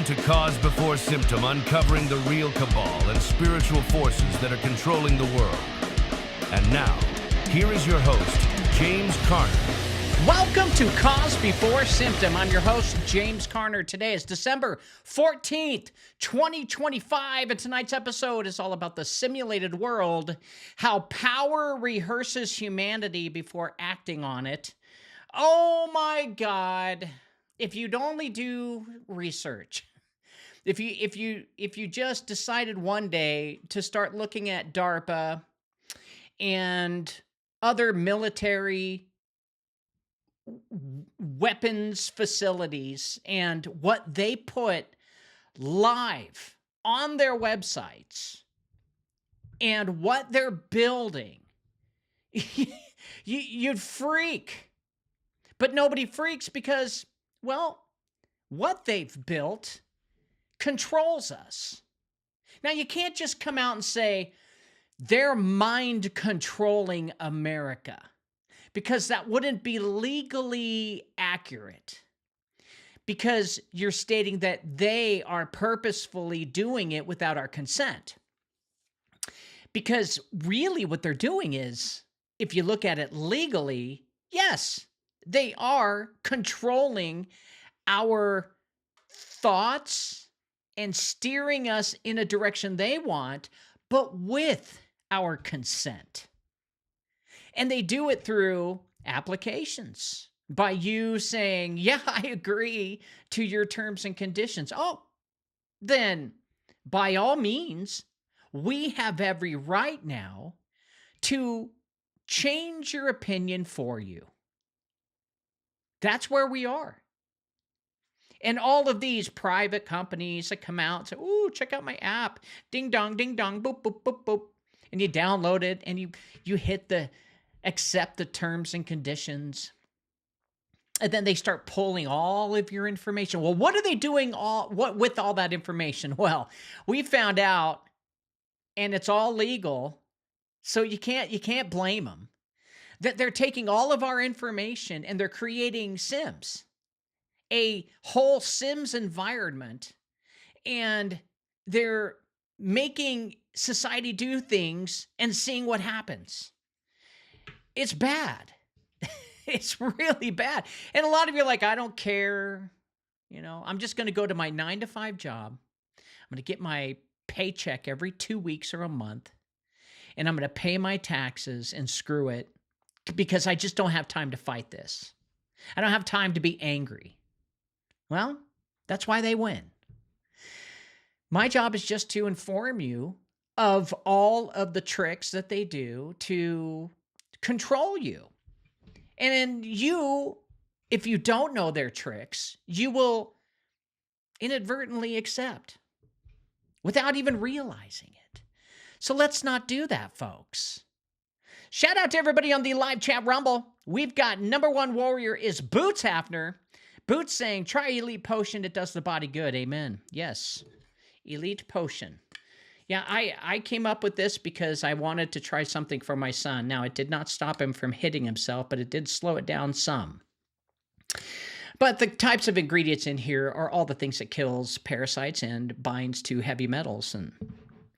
Welcome to Cause Before Symptom, uncovering the real cabal and spiritual forces that are controlling the world. And now, here is your host, James Carner. Welcome to Cause Before Symptom. I'm your host, James Carner. Today is December 14th, 2025, and tonight's episode is all about the simulated world, how power rehearses humanity before acting on it. Oh my God. If you'd only do research, if you just decided one day to start looking at DARPA and other military weapons facilities and what they put live on their websites and what they're building, you'd freak. But nobody freaks because, well, what they've built controls us. Now, you can't just come out and say they're mind controlling America, because that wouldn't be legally accurate, because you're stating that they are purposefully doing it without our consent. Because really what they're doing is, if you look at it legally, yes, they are controlling our thoughts and steering us in a direction they want, but with our consent. And they do it through applications by you saying, yeah, I agree to your terms and conditions. Oh, then by all means, we have every right now to change your opinion for you. That's where we are. And all of these private companies that come out and say, ooh, check out my app. Ding dong, boop, boop, boop, boop. And you download it and you hit the accept the terms and conditions. And then they start pulling all of your information. Well, what are they doing with all that information? Well, we found out, and it's all legal, so you can't blame them, that they're taking all of our information and they're creating Sims, a whole Sims environment, and they're making society do things and seeing what happens. It's bad. It's really bad. And a lot of you are like, I don't care. I'm just going to go to my 9-to-5 job. I'm going to get my paycheck every 2 weeks or a month, and I'm going to pay my taxes and screw it, because I just don't have time to fight this. I don't have time to be angry. Well, that's why they win. My job is just to inform you of all of the tricks that they do to control you. And then you, if you don't know their tricks, you will inadvertently accept without even realizing it. So let's not do that, folks. Shout out to everybody on the live chat Rumble. We've got number one warrior is Boots Hafner. Boots saying, try Elite Potion. It does the body good. Amen. Yes. Elite Potion. Yeah, I came up with this because I wanted to try something for my son. Now, it did not stop him from hitting himself, but it did slow it down some. But the types of ingredients in here are all the things that kills parasites and binds to heavy metals. And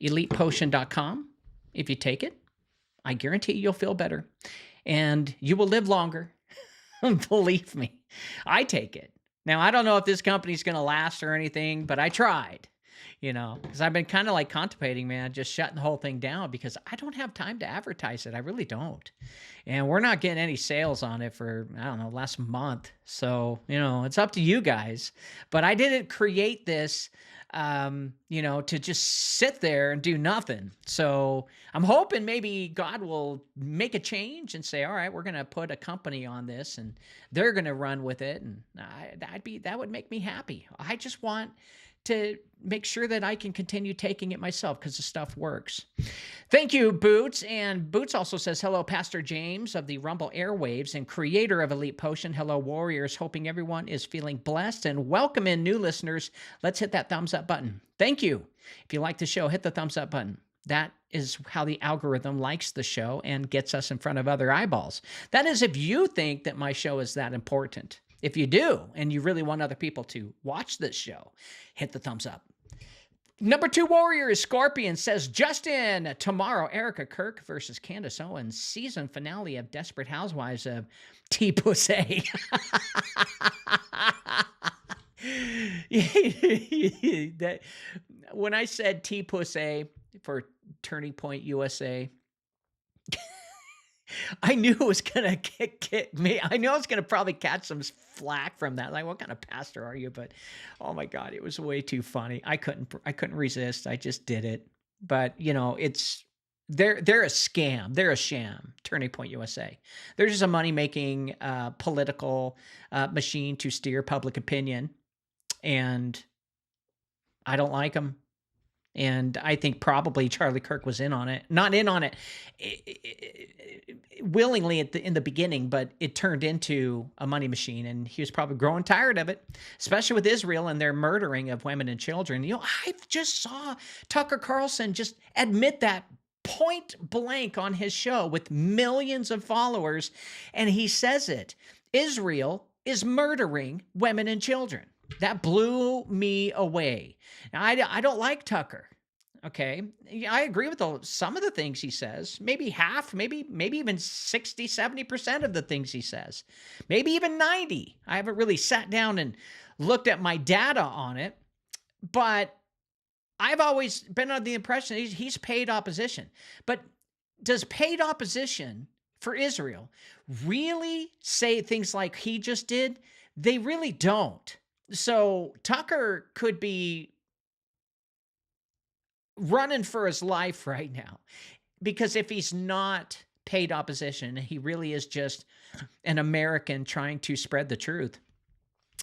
ElitePotion.com, if you take it, I guarantee you'll feel better. And you will live longer. Believe me, I take it. Now, I don't know if this company's going to last or anything, but I tried. Because I've been kind of like contemplating, man, just shutting the whole thing down, because I don't have time to advertise it. I really don't. And we're not getting any sales on it for, I don't know, last month. So, it's up to you guys. But I didn't create this, to just sit there and do nothing. So I'm hoping maybe God will make a change and say, all right, we're going to put a company on this and they're going to run with it. And that would make me happy. I just want to make sure that I can continue taking it myself, because the stuff works. Thank you, Boots. And Boots also says, hello, Pastor James of the Rumble Airwaves and creator of Elite Potion. Hello, Warriors. Hoping everyone is feeling blessed, and welcome in new listeners. Let's hit that thumbs up button. Thank you. If you like the show, hit the thumbs up button. That is how the algorithm likes the show and gets us in front of other eyeballs. That is if you think that my show is that important. If you do, and you really want other people to watch this show, hit the thumbs up. Number 2 warrior is Scorpion, says, Justin, tomorrow, Erica Kirk versus Candace Owens, season finale of Desperate Housewives of T-Pussy. When I said T-Pussy for Turning Point USA, I knew it was going to get me. I knew I was going to probably catch some flack from that. Like, what kind of pastor are you? But oh my God, it was way too funny. I couldn't resist. I just did it. But they're a scam. They're a sham. Turning Point USA. They're just a money-making political machine to steer public opinion. And I don't like them. And I think probably Charlie Kirk was not in on it willingly in the beginning, but it turned into a money machine, and he was probably growing tired of it, especially with Israel and their murdering of women and children. I just saw Tucker Carlson just admit that point blank on his show with millions of followers, and he says it. Israel is murdering women and children. That blew me away. Now, I don't like Tucker. Okay. I agree with some of the things he says, maybe half, maybe even 60, 70% of the things he says, maybe even 90. I haven't really sat down and looked at my data on it, but I've always been under the impression he's paid opposition. But does paid opposition for Israel really say things like he just did? They really don't. So Tucker could be running for his life right now, because if he's not paid opposition, he really is just an American trying to spread the truth,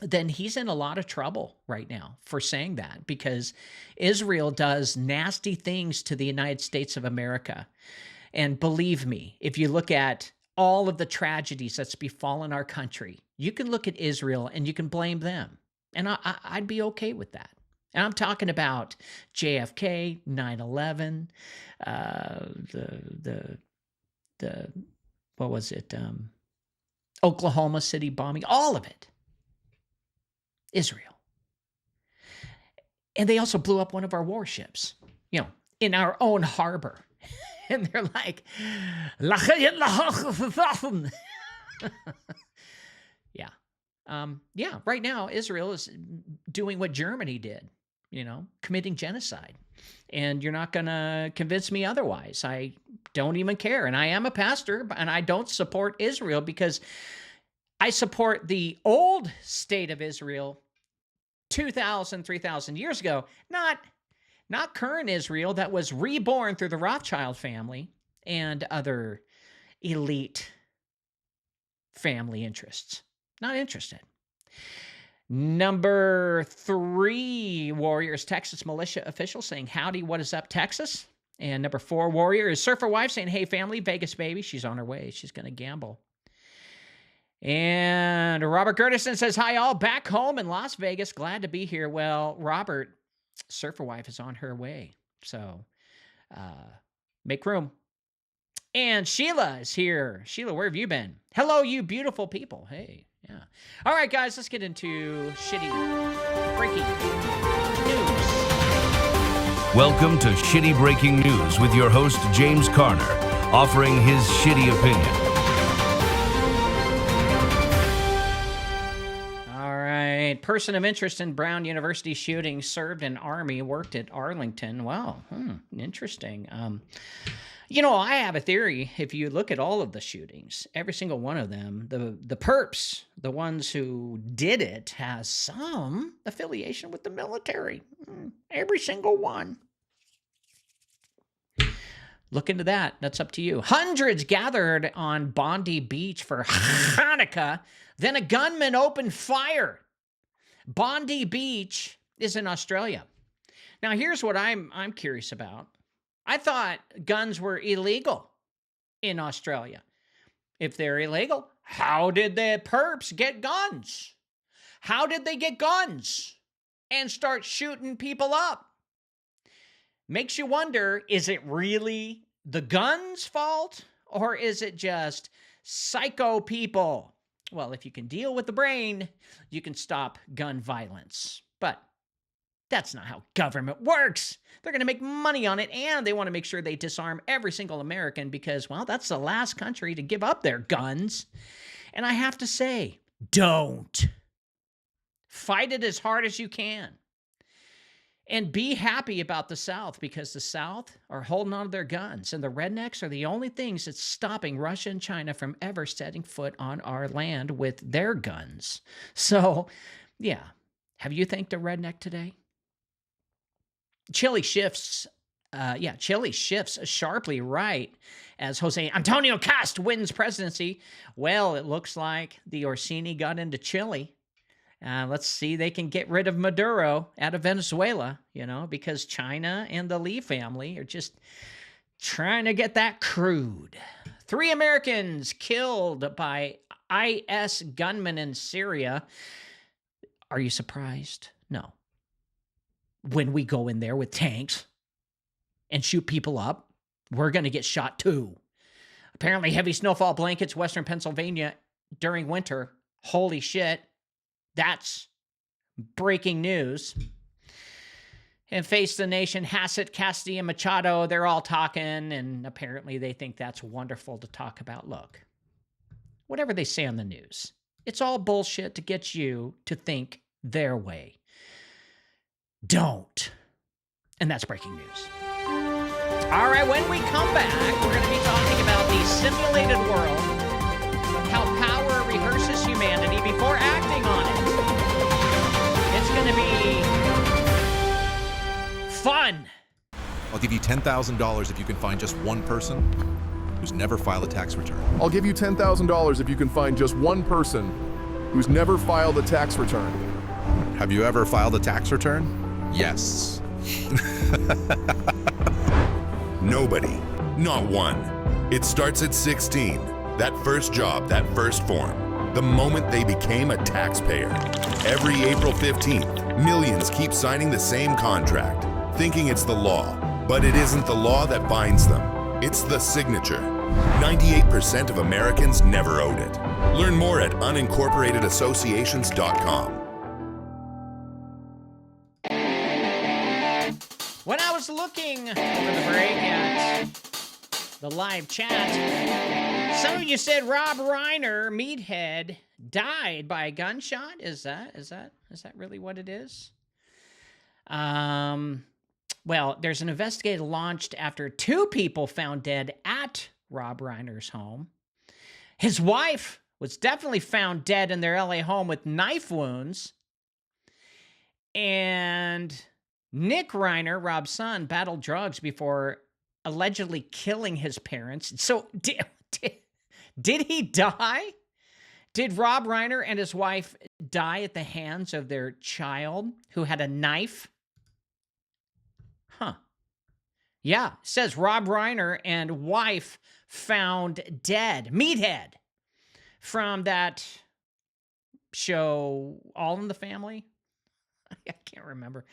then he's in a lot of trouble right now for saying that, because Israel does nasty things to the United States of America. And believe me, if you look at all of the tragedies that's befallen our country, you can look at Israel and you can blame them. And I'd be okay with that. And I'm talking about JFK, 9/11, what was it? Oklahoma City bombing, all of it. Israel. And they also blew up one of our warships, in our own harbor. And they're like, yeah. Right now, Israel is doing what Germany did, committing genocide. And you're not going to convince me otherwise. I don't even care. And I am a pastor, and I don't support Israel because I support the old state of Israel 2,000, 3,000 years ago, not current Israel that was reborn through the Rothschild family and other elite family interests. Not interested. Number 3 warrior is Texas militia official saying, howdy, what is up, Texas? And number 4 warrior is surfer wife saying, hey, family, Vegas baby. She's on her way. She's going to gamble. And Robert Gertison says, hi, all, back home in Las Vegas. Glad to be here. Well, Robert, surfer wife is on her way. So make room. And Sheila is here. Sheila, where have you been? Hello, you beautiful people. Hey, yeah. All right, guys, let's get into shitty breaking news. Welcome to Shitty Breaking News with your host, James Carner, offering his shitty opinion. All right. Person of interest in Brown University shooting, served in Army, worked at Arlington. Wow. Interesting. I have a theory. If you look at all of the shootings, every single one of them, the perps, the ones who did it, has some affiliation with the military. Every single one. Look into that. That's up to you. Hundreds gathered on Bondi Beach for Hanukkah. Then a gunman opened fire. Bondi Beach is in Australia. Now, here's what I'm curious about. I thought guns were illegal in Australia. If they're illegal, how did the perps get guns? How did they get guns and start shooting people up? Makes you wonder, is it really the guns' fault, or is it just psycho people well, if you can deal with the brain, you can stop gun violence. But that's not how government works. They're going to make money on it, and they want to make sure they disarm every single American because, well, that's the last country to give up their guns. And I have to say, don't. Fight it as hard as you can. And be happy about the South because the South are holding on to their guns, and the rednecks are the only things that's stopping Russia and China from ever setting foot on our land with their guns. So, yeah. Have you thanked a redneck today? Chile shifts sharply right as Jose Antonio Cast wins presidency. Well, it looks like the Orsini got into Chile. Let's see, they can get rid of Maduro out of Venezuela, because China and the Lee family are just trying to get that crude. 3 Americans killed by IS gunmen in Syria. Are you surprised? No. When we go in there with tanks and shoot people up, we're going to get shot too. Apparently, heavy snowfall blankets, Western Pennsylvania during winter. Holy shit. That's breaking news. And Face the Nation, Hassett, Castilla, Machado, they're all talking, and apparently they think that's wonderful to talk about. Look, whatever they say on the news, it's all bullshit to get you to think their way. Don't. And that's breaking news. All right, when we come back, we're going to be talking about the simulated world, how power rehearses humanity before acting on it. It's going to be fun. I'll give you $10,000 if you can find just one person who's never filed a tax return. I'll give you $10,000 if you can find just one person who's never filed a tax return. Have you ever filed a tax return? Yes. Nobody. Not one. It starts at 16. That first job, that first form. The moment they became a taxpayer. Every April 15th, millions keep signing the same contract, thinking it's the law. But it isn't the law that binds them. It's the signature. 98% of Americans never owed it. Learn more at unincorporatedassociations.com. When I was looking over the break at the live chat, some of you said Rob Reiner, Meathead, died by a gunshot. Is that really what it is? Well, there's an investigation launched after 2 people found dead at Rob Reiner's home. His wife was definitely found dead in their LA home with knife wounds. And Nick Reiner, Rob's son, battled drugs before allegedly killing his parents. So did he die? Did Rob Reiner and his wife die at the hands of their child who had a knife? Huh. Yeah, it says Rob Reiner and wife found dead. Meathead from that show All in the Family. I can't remember.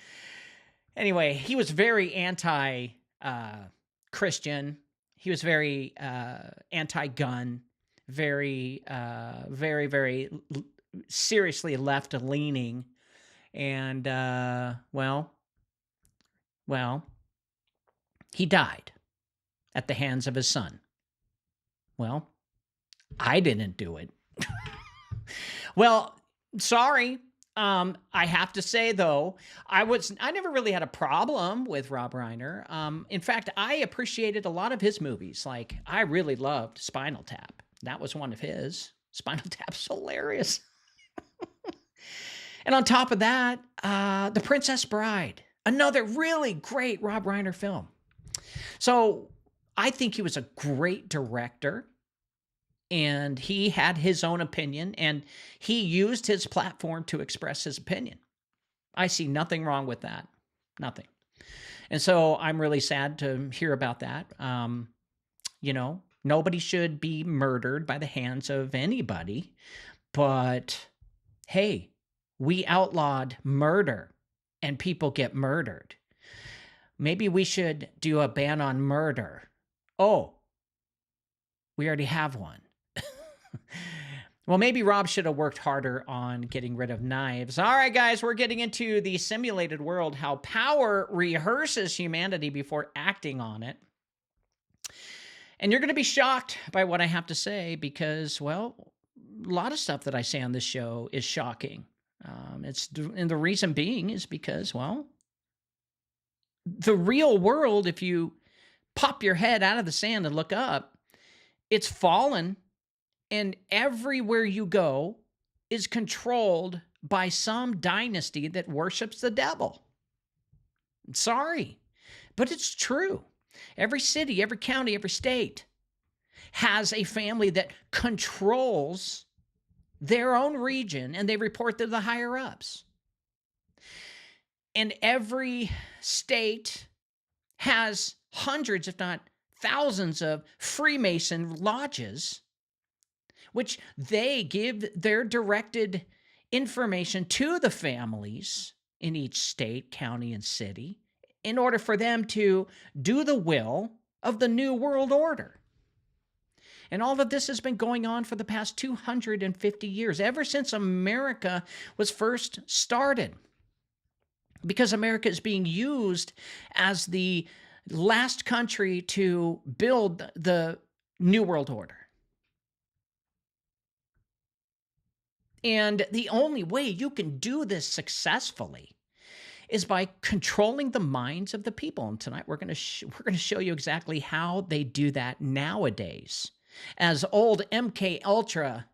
Anyway, he was very anti-Christian. He was very anti-gun, very seriously left-leaning. And, well, he died at the hands of his son. Well, I didn't do it. Well, sorry. I have to say, though, I never really had a problem with Rob Reiner. In fact, I appreciated a lot of his movies. Like, I really loved Spinal Tap. That was one of his. Spinal Tap's hilarious. And on top of that, The Princess Bride, another really great Rob Reiner film. So I think he was a great director. And he had his own opinion, and he used his platform to express his opinion. I see nothing wrong with that. Nothing. And so I'm really sad to hear about that. Nobody should be murdered by the hands of anybody. But, hey, we outlawed murder, and people get murdered. Maybe we should do a ban on murder. Oh, we already have one. Well, maybe Rob should have worked harder on getting rid of knives. All right, guys, we're getting into the simulated world, how power rehearses humanity before acting on it. And you're going to be shocked by what I have to say because, well, a lot of stuff that I say on this show is shocking. And the reason being is because, well, the real world, if you pop your head out of the sand and look up, it's fallen, and everywhere you go is controlled by some dynasty that worships the devil. Sorry, but it's true. Every city, every county, every state has a family that controls their own region, and they report to the higher ups. And every state has hundreds, if not thousands, of Freemason lodges, which they give their directed information to the families in each state, county, and city in order for them to do the will of the New World Order. And all of this has been going on for the past 250 years, ever since America was first started. Because America is being used as the last country to build the New World Order. And the only way you can do this successfully is by controlling the minds of the people. And tonight we're going to show you exactly how they do that nowadays. As old MK Ultra,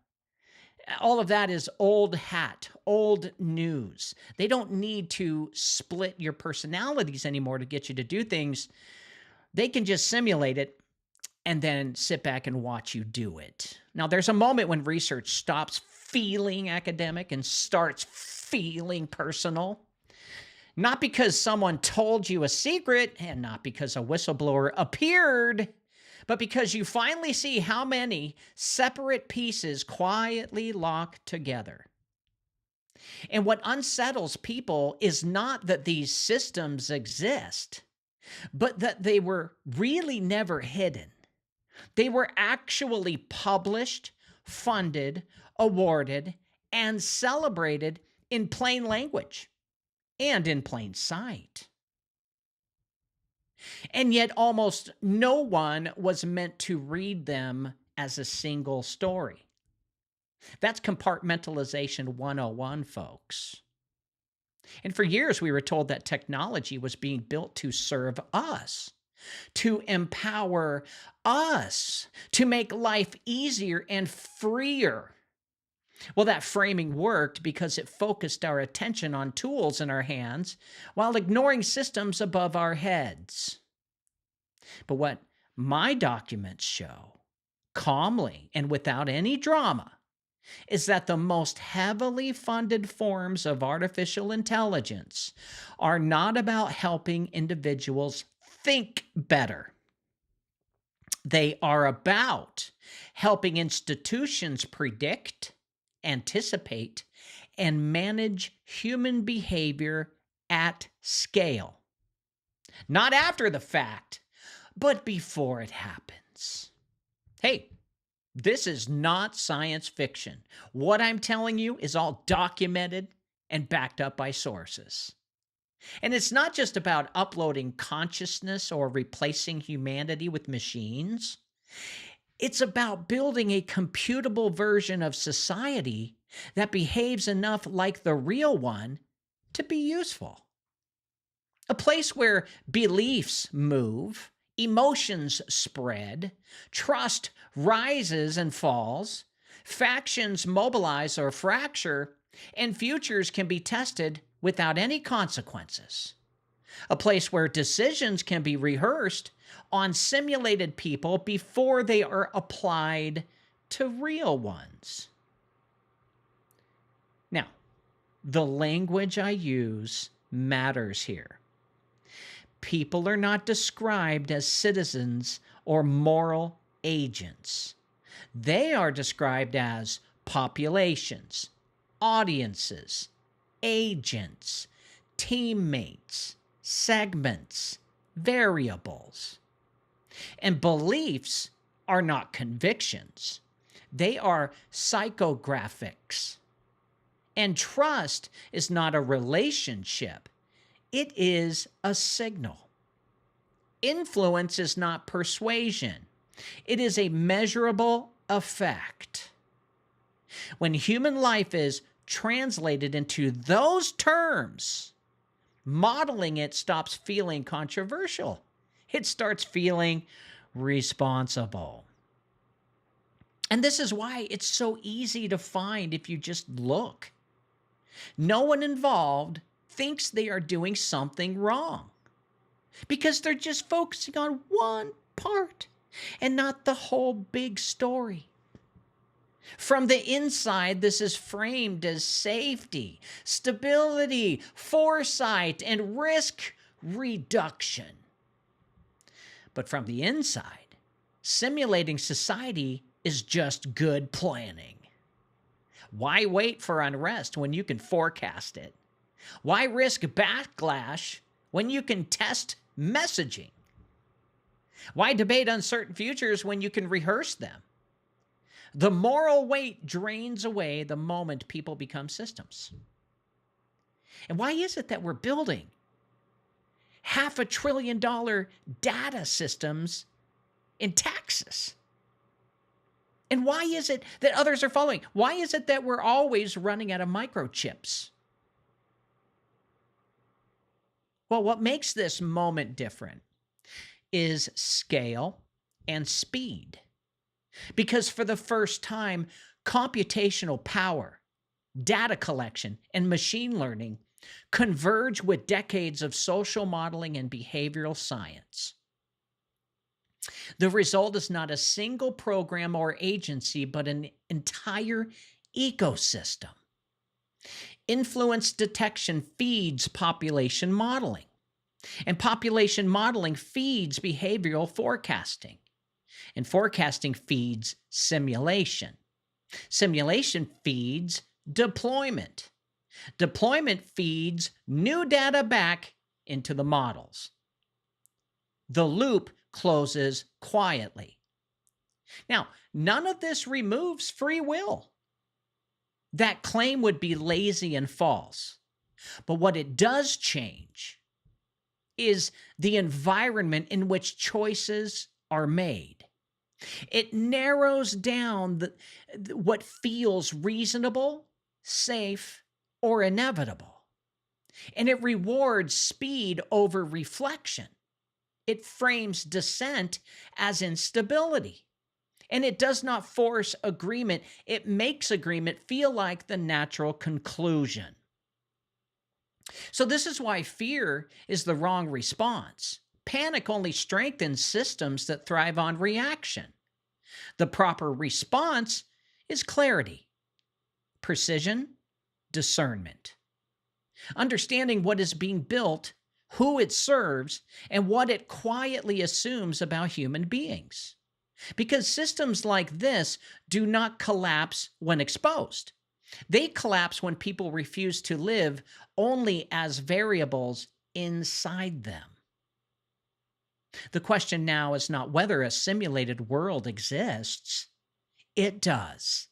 all of that is old hat, old news. They don't need to split your personalities anymore to get you to do things. They can just simulate it and then sit back and watch you do it. Now, there's a moment when research stops feeling academic and starts feeling personal. Not because someone told you a secret and not because a whistleblower appeared, but because you finally see how many separate pieces quietly lock together. And what unsettles people is not that these systems exist, but that they were really never hidden. They were actually published, funded, awarded, and celebrated in plain language and in plain sight. And yet almost no one was meant to read them as a single story. That's compartmentalization 101, folks. And for years, we were told that technology was being built to serve us, to empower us, to make life easier and freer. Well, that framing worked because it focused our attention on tools in our hands while ignoring systems above our heads. But what my documents show, calmly and without any drama, is that the most heavily funded forms of artificial intelligence are not about helping individuals think better. They are about helping institutions predict, anticipate, and manage human behavior at scale. Not after the fact, but before it happens. Hey, this is not science fiction. What I'm telling you is all documented and backed up by sources. And it's not just about uploading consciousness or replacing humanity with machines. It's about building a computable version of society that behaves enough like the real one to be useful. A place where beliefs move, emotions spread, trust rises and falls, factions mobilize or fracture, and futures can be tested without any consequences. A place where decisions can be rehearsed on simulated people before they are applied to real ones. Now, the language I use matters here. People are not described as citizens or moral agents. They are described as populations, audiences, agents, teammates, segments, variables. And beliefs are not convictions. They are psychographics. And trust is not a relationship. It is a signal. Influence is not persuasion. It is a measurable effect. When human life is translated into those terms, modeling it stops feeling controversial. It starts feeling responsible. And this is why it's so easy to find if you just look. No one involved thinks they are doing something wrong because they're just focusing on one part and not the whole big story. From the inside, this is framed as safety, stability, foresight, and risk reduction. But from the inside, simulating society is just good planning. Why wait for unrest when you can forecast it? Why risk backlash when you can test messaging? Why debate uncertain futures when you can rehearse them? The moral weight drains away the moment people become systems. And why is it that we're building $500 billion data systems in Texas? And why is it that others are following? Why is it that we're always running out of microchips? Well, what makes this moment different is scale and speed. Because for the first time, computational power, data collection, and machine learning converge with decades of social modeling and behavioral science. The result is not a single program or agency, but an entire ecosystem. Influence detection feeds population modeling, and population modeling feeds behavioral forecasting, and forecasting feeds simulation. Simulation feeds deployment. Deployment feeds new data back into the models. The loop closes quietly. Now, none of this removes free will. That claim would be lazy and false. But what it does change is the environment in which choices are made. It narrows down what feels reasonable, safe, or inevitable. And it rewards speed over reflection. It frames dissent as instability. And it does not force agreement. It makes agreement feel like the natural conclusion. So this is why fear is the wrong response. Panic only strengthens systems that thrive on reaction. The proper response is clarity, precision, discernment. Understanding what is being built, who it serves, and what it quietly assumes about human beings. Because systems like this do not collapse when exposed. They collapse when people refuse to live only as variables inside them. The question now is not whether a simulated world exists. It does.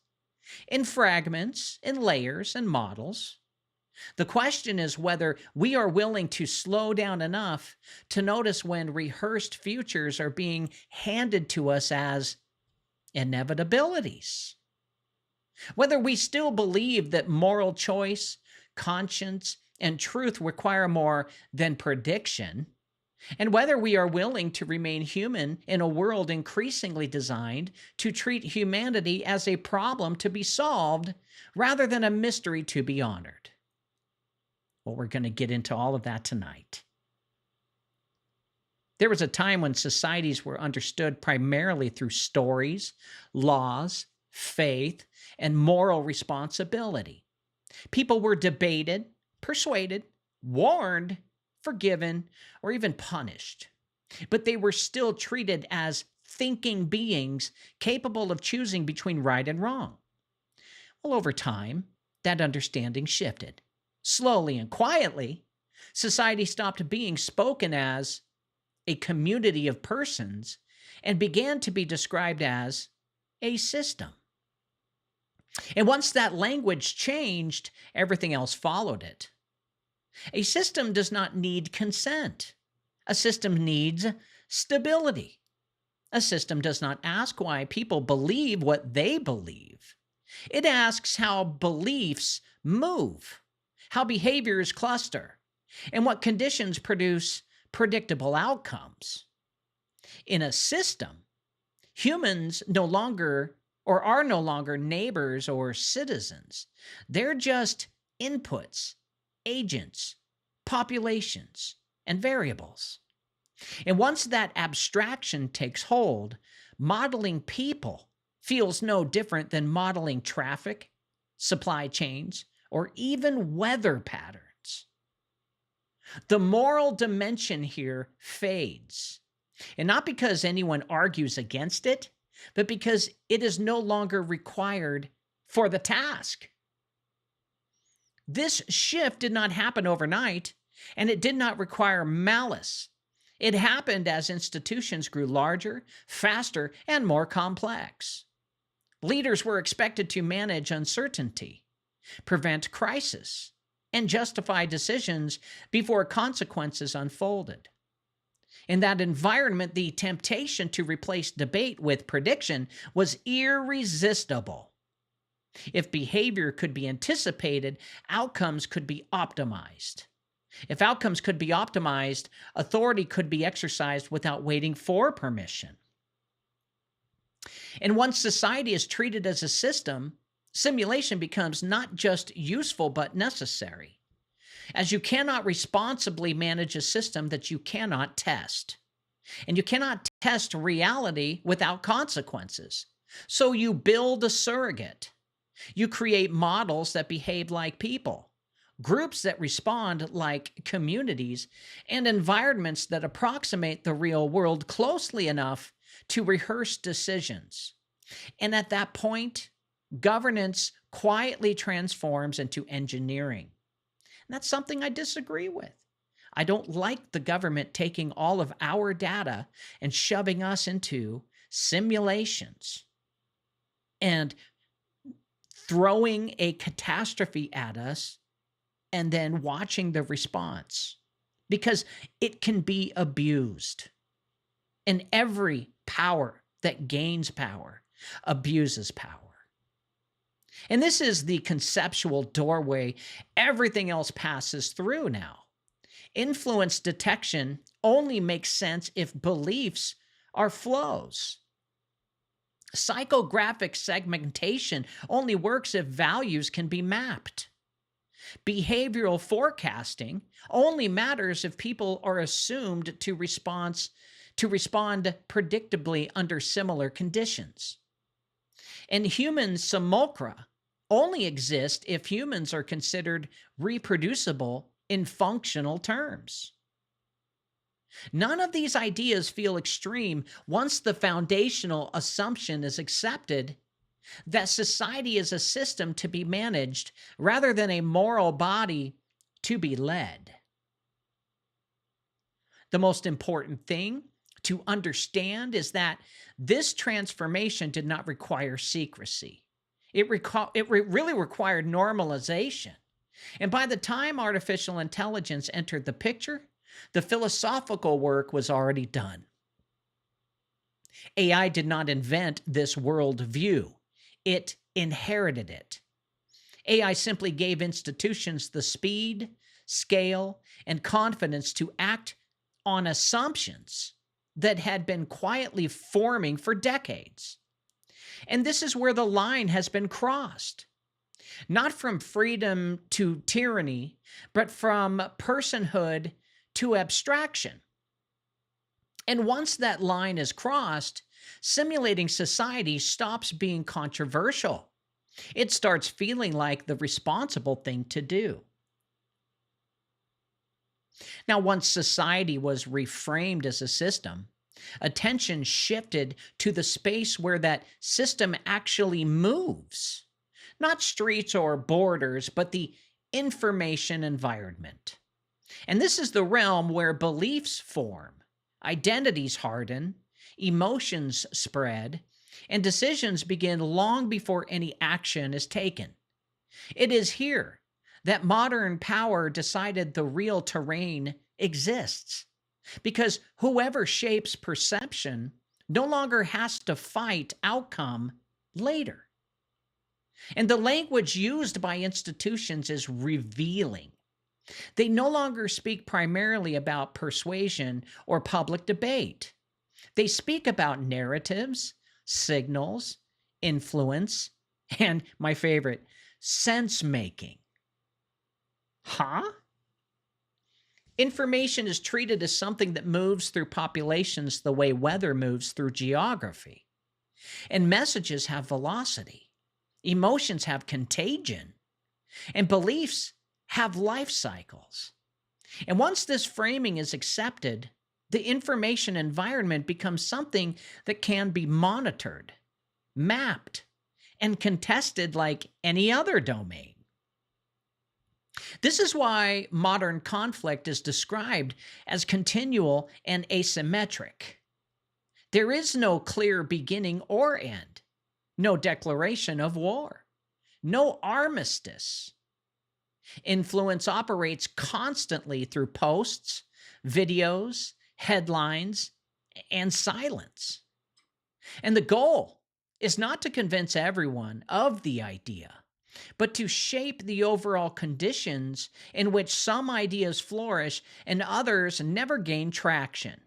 In fragments, in layers, and models. The question is whether we are willing to slow down enough to notice when rehearsed futures are being handed to us as inevitabilities. Whether we still believe that moral choice, conscience, and truth require more than prediction, and whether we are willing to remain human in a world increasingly designed to treat humanity as a problem to be solved rather than a mystery to be honored. Well, we're going to get into all of that tonight. There was a time when societies were understood primarily through stories, laws, faith, and moral responsibility. People were debated, persuaded, warned, forgiven, or even punished. But they were still treated as thinking beings capable of choosing between right and wrong. Well, over time, that understanding shifted. Slowly and quietly, society stopped being spoken as a community of persons and began to be described as a system. And once that language changed, everything else followed it. A system does not need consent. A system needs stability. A system does not ask why people believe what they believe. It asks how beliefs move, how behaviors cluster, and what conditions produce predictable outcomes. In a system, humans are no longer neighbors or citizens. They're just inputs, agents, populations, and variables. And once that abstraction takes hold, modeling people feels no different than modeling traffic, supply chains, or even weather patterns. The moral dimension here fades, and not because anyone argues against it, but because it is no longer required for the task. This shift did not happen overnight, and it did not require malice. It happened as institutions grew larger, faster, and more complex. Leaders were expected to manage uncertainty, prevent crisis, and justify decisions before consequences unfolded. In that environment, the temptation to replace debate with prediction was irresistible. If behavior could be anticipated, outcomes could be optimized. If outcomes could be optimized, authority could be exercised without waiting for permission. And once society is treated as a system, simulation becomes not just useful but necessary, as you cannot responsibly manage a system that you cannot test. And you cannot test reality without consequences. So you build a surrogate. You create models that behave like people, groups that respond like communities, and environments that approximate the real world closely enough to rehearse decisions. And at that point, governance quietly transforms into engineering. And that's something I disagree with. I don't like the government taking all of our data and shoving us into simulations and throwing a catastrophe at us and then watching the response, because it can be abused. And every power that gains power abuses power. And this is the conceptual doorway everything else passes through now. Influence detection only makes sense if beliefs are flows. Psychographic segmentation only works if values can be mapped. Behavioral forecasting only matters if people are assumed to respond predictably under similar conditions. And human simulacra only exist if humans are considered reproducible in functional terms. None of these ideas feel extreme once the foundational assumption is accepted that society is a system to be managed rather than a moral body to be led. The most important thing to understand is that this transformation did not require secrecy. It really required normalization. And by the time artificial intelligence entered the picture, the philosophical work was already done. AI did not invent this worldview. It inherited it. AI simply gave institutions the speed, scale, and confidence to act on assumptions that had been quietly forming for decades. And this is where the line has been crossed. Not from freedom to tyranny, but from personhood to abstraction. And once that line is crossed, simulating society stops being controversial. It starts feeling like the responsible thing to do. Now, once society was reframed as a system, attention shifted to the space where that system actually moves. Not streets or borders, but the information environment. And this is the realm where beliefs form, identities harden, emotions spread, And decisions begin long before any action is taken. It is here that modern power decided the real terrain exists, because whoever shapes perception no longer has to fight outcome later. And the language used by institutions is revealing. They no longer speak primarily about persuasion or public debate. They speak about narratives, signals, influence, and my favorite, sense making. Huh? Information is treated as something that moves through populations the way weather moves through geography. And messages have velocity, emotions have contagion, and beliefs have life cycles. And once this framing is accepted, the information environment becomes something that can be monitored, mapped, and contested like any other domain. This is why modern conflict is described as continual and asymmetric. There is no clear beginning or end, no declaration of war, no armistice. Influence operates constantly through posts, videos, headlines, and silence. And the goal is not to convince everyone of the idea, but to shape the overall conditions in which some ideas flourish and others never gain traction.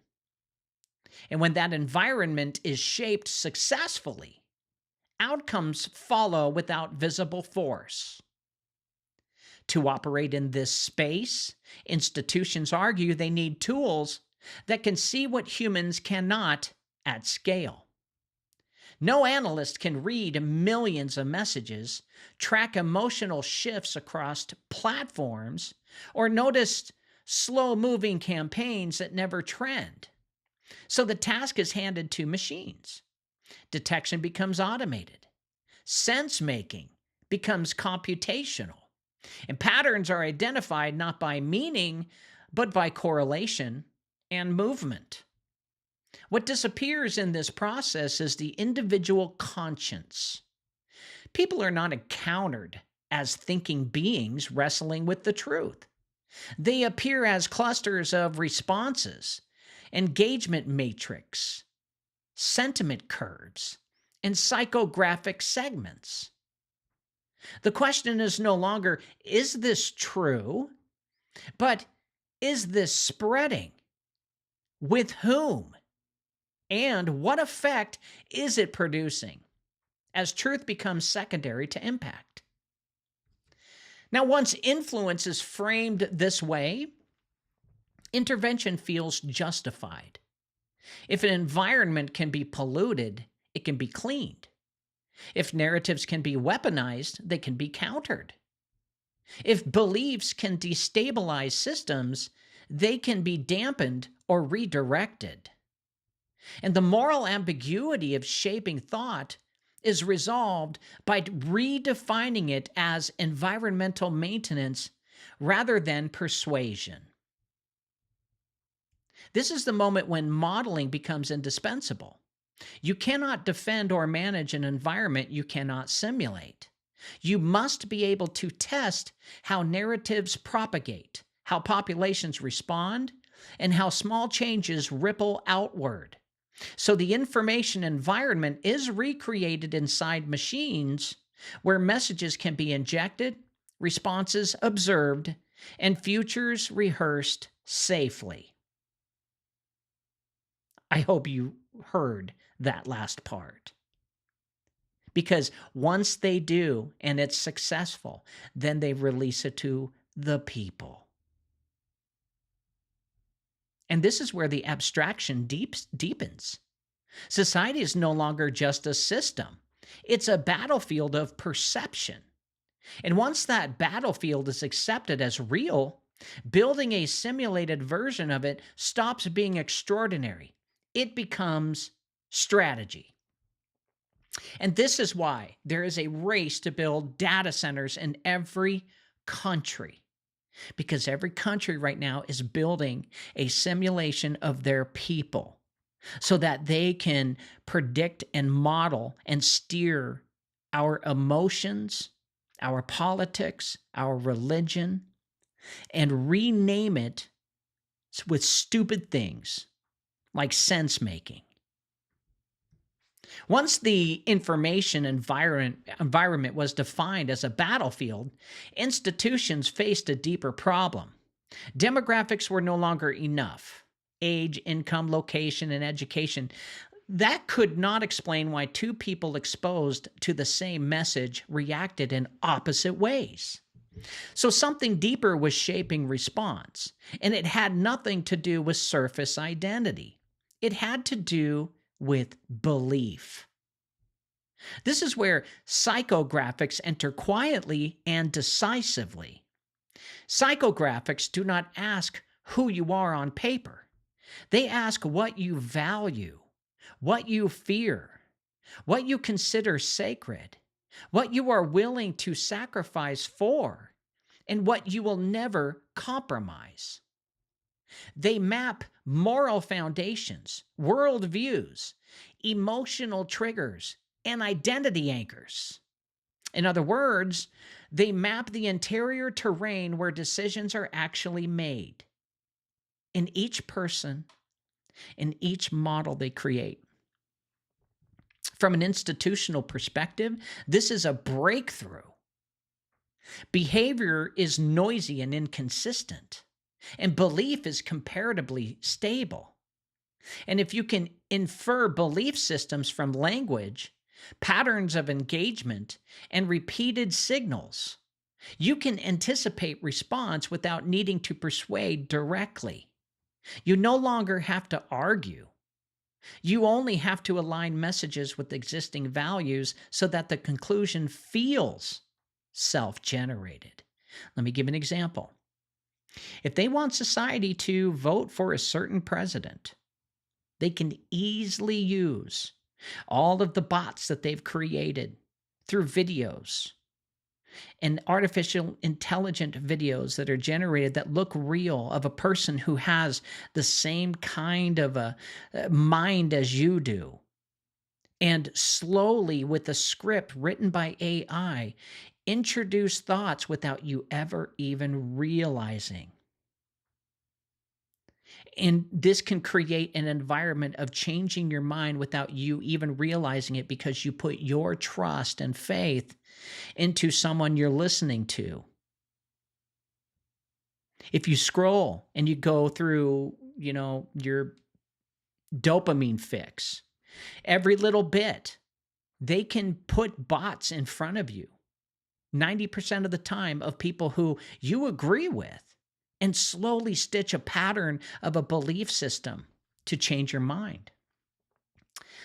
And when that environment is shaped successfully, outcomes follow without visible force. To operate in this space, institutions argue they need tools that can see what humans cannot at scale. No analyst can read millions of messages, track emotional shifts across platforms, or notice slow-moving campaigns that never trend. So the task is handed to machines. Detection becomes automated. Sense-making becomes computational. And patterns are identified not by meaning, but by correlation and movement. What disappears in this process is the individual conscience. People are not encountered as thinking beings wrestling with the truth. They appear as clusters of responses, engagement matrix, sentiment curves, and psychographic segments. The question is no longer, is this true? But is this spreading? With whom? And what effect is it producing as truth becomes secondary to impact? Now, once influence is framed this way, intervention feels justified. If an environment can be polluted, it can be cleaned. If narratives can be weaponized, they can be countered. If beliefs can destabilize systems, they can be dampened or redirected. And the moral ambiguity of shaping thought is resolved by redefining it as environmental maintenance rather than persuasion. This is the moment when modeling becomes indispensable. You cannot defend or manage an environment you cannot simulate. You must be able to test how narratives propagate, how populations respond, and how small changes ripple outward. So the information environment is recreated inside machines where messages can be injected, responses observed, and futures rehearsed safely. I hope you heard that last part. Because once they do, and it's successful, then they release it to the people. And this is where the abstraction deepens. Society is no longer just a system. It's a battlefield of perception. And once that battlefield is accepted as real, building a simulated version of it stops being extraordinary. It becomes strategy. And this is why there is a race to build data centers in every country. Because every country right now is building a simulation of their people. so that they can predict and model and steer our emotions, our politics, our religion, and rename it with stupid things like sense making. Once the information environment was defined as a battlefield, institutions faced a deeper problem. Demographics were no longer enough. Age, income, location, and education. That could not explain why two people exposed to the same message reacted in opposite ways. So something deeper was shaping response, and it had nothing to do with surface identity. It had to do with belief. This is where psychographics enter quietly and decisively. Psychographics do not ask who you are on paper. They ask what you value, what you fear, what you consider sacred, what you are willing to sacrifice for, and what you will never compromise. They map moral foundations, worldviews, emotional triggers, and identity anchors. In other words, they map the interior terrain where decisions are actually made in each person, in each model they create. From an institutional perspective, this is a breakthrough. Behavior is noisy and inconsistent, and belief is comparatively stable. And if you can infer belief systems from language, patterns of engagement, and repeated signals, you can anticipate response without needing to persuade directly. You no longer have to argue. You only have to align messages with existing values so that the conclusion feels self-generated. Let me give an example. If they want society to vote for a certain president, they can easily use all of the bots that they've created through videos and artificial intelligent videos that are generated that look real of a person who has the same kind of a mind as you do. And slowly, with a script written by AI, introduce thoughts without you ever even realizing. And this can create an environment of changing your mind without you even realizing it, because you put your trust and faith into someone you're listening to. If you scroll and you go through, your dopamine fix, every little bit, they can put bots in front of you 90% of the time of people who you agree with, and slowly stitch a pattern of a belief system to change your mind.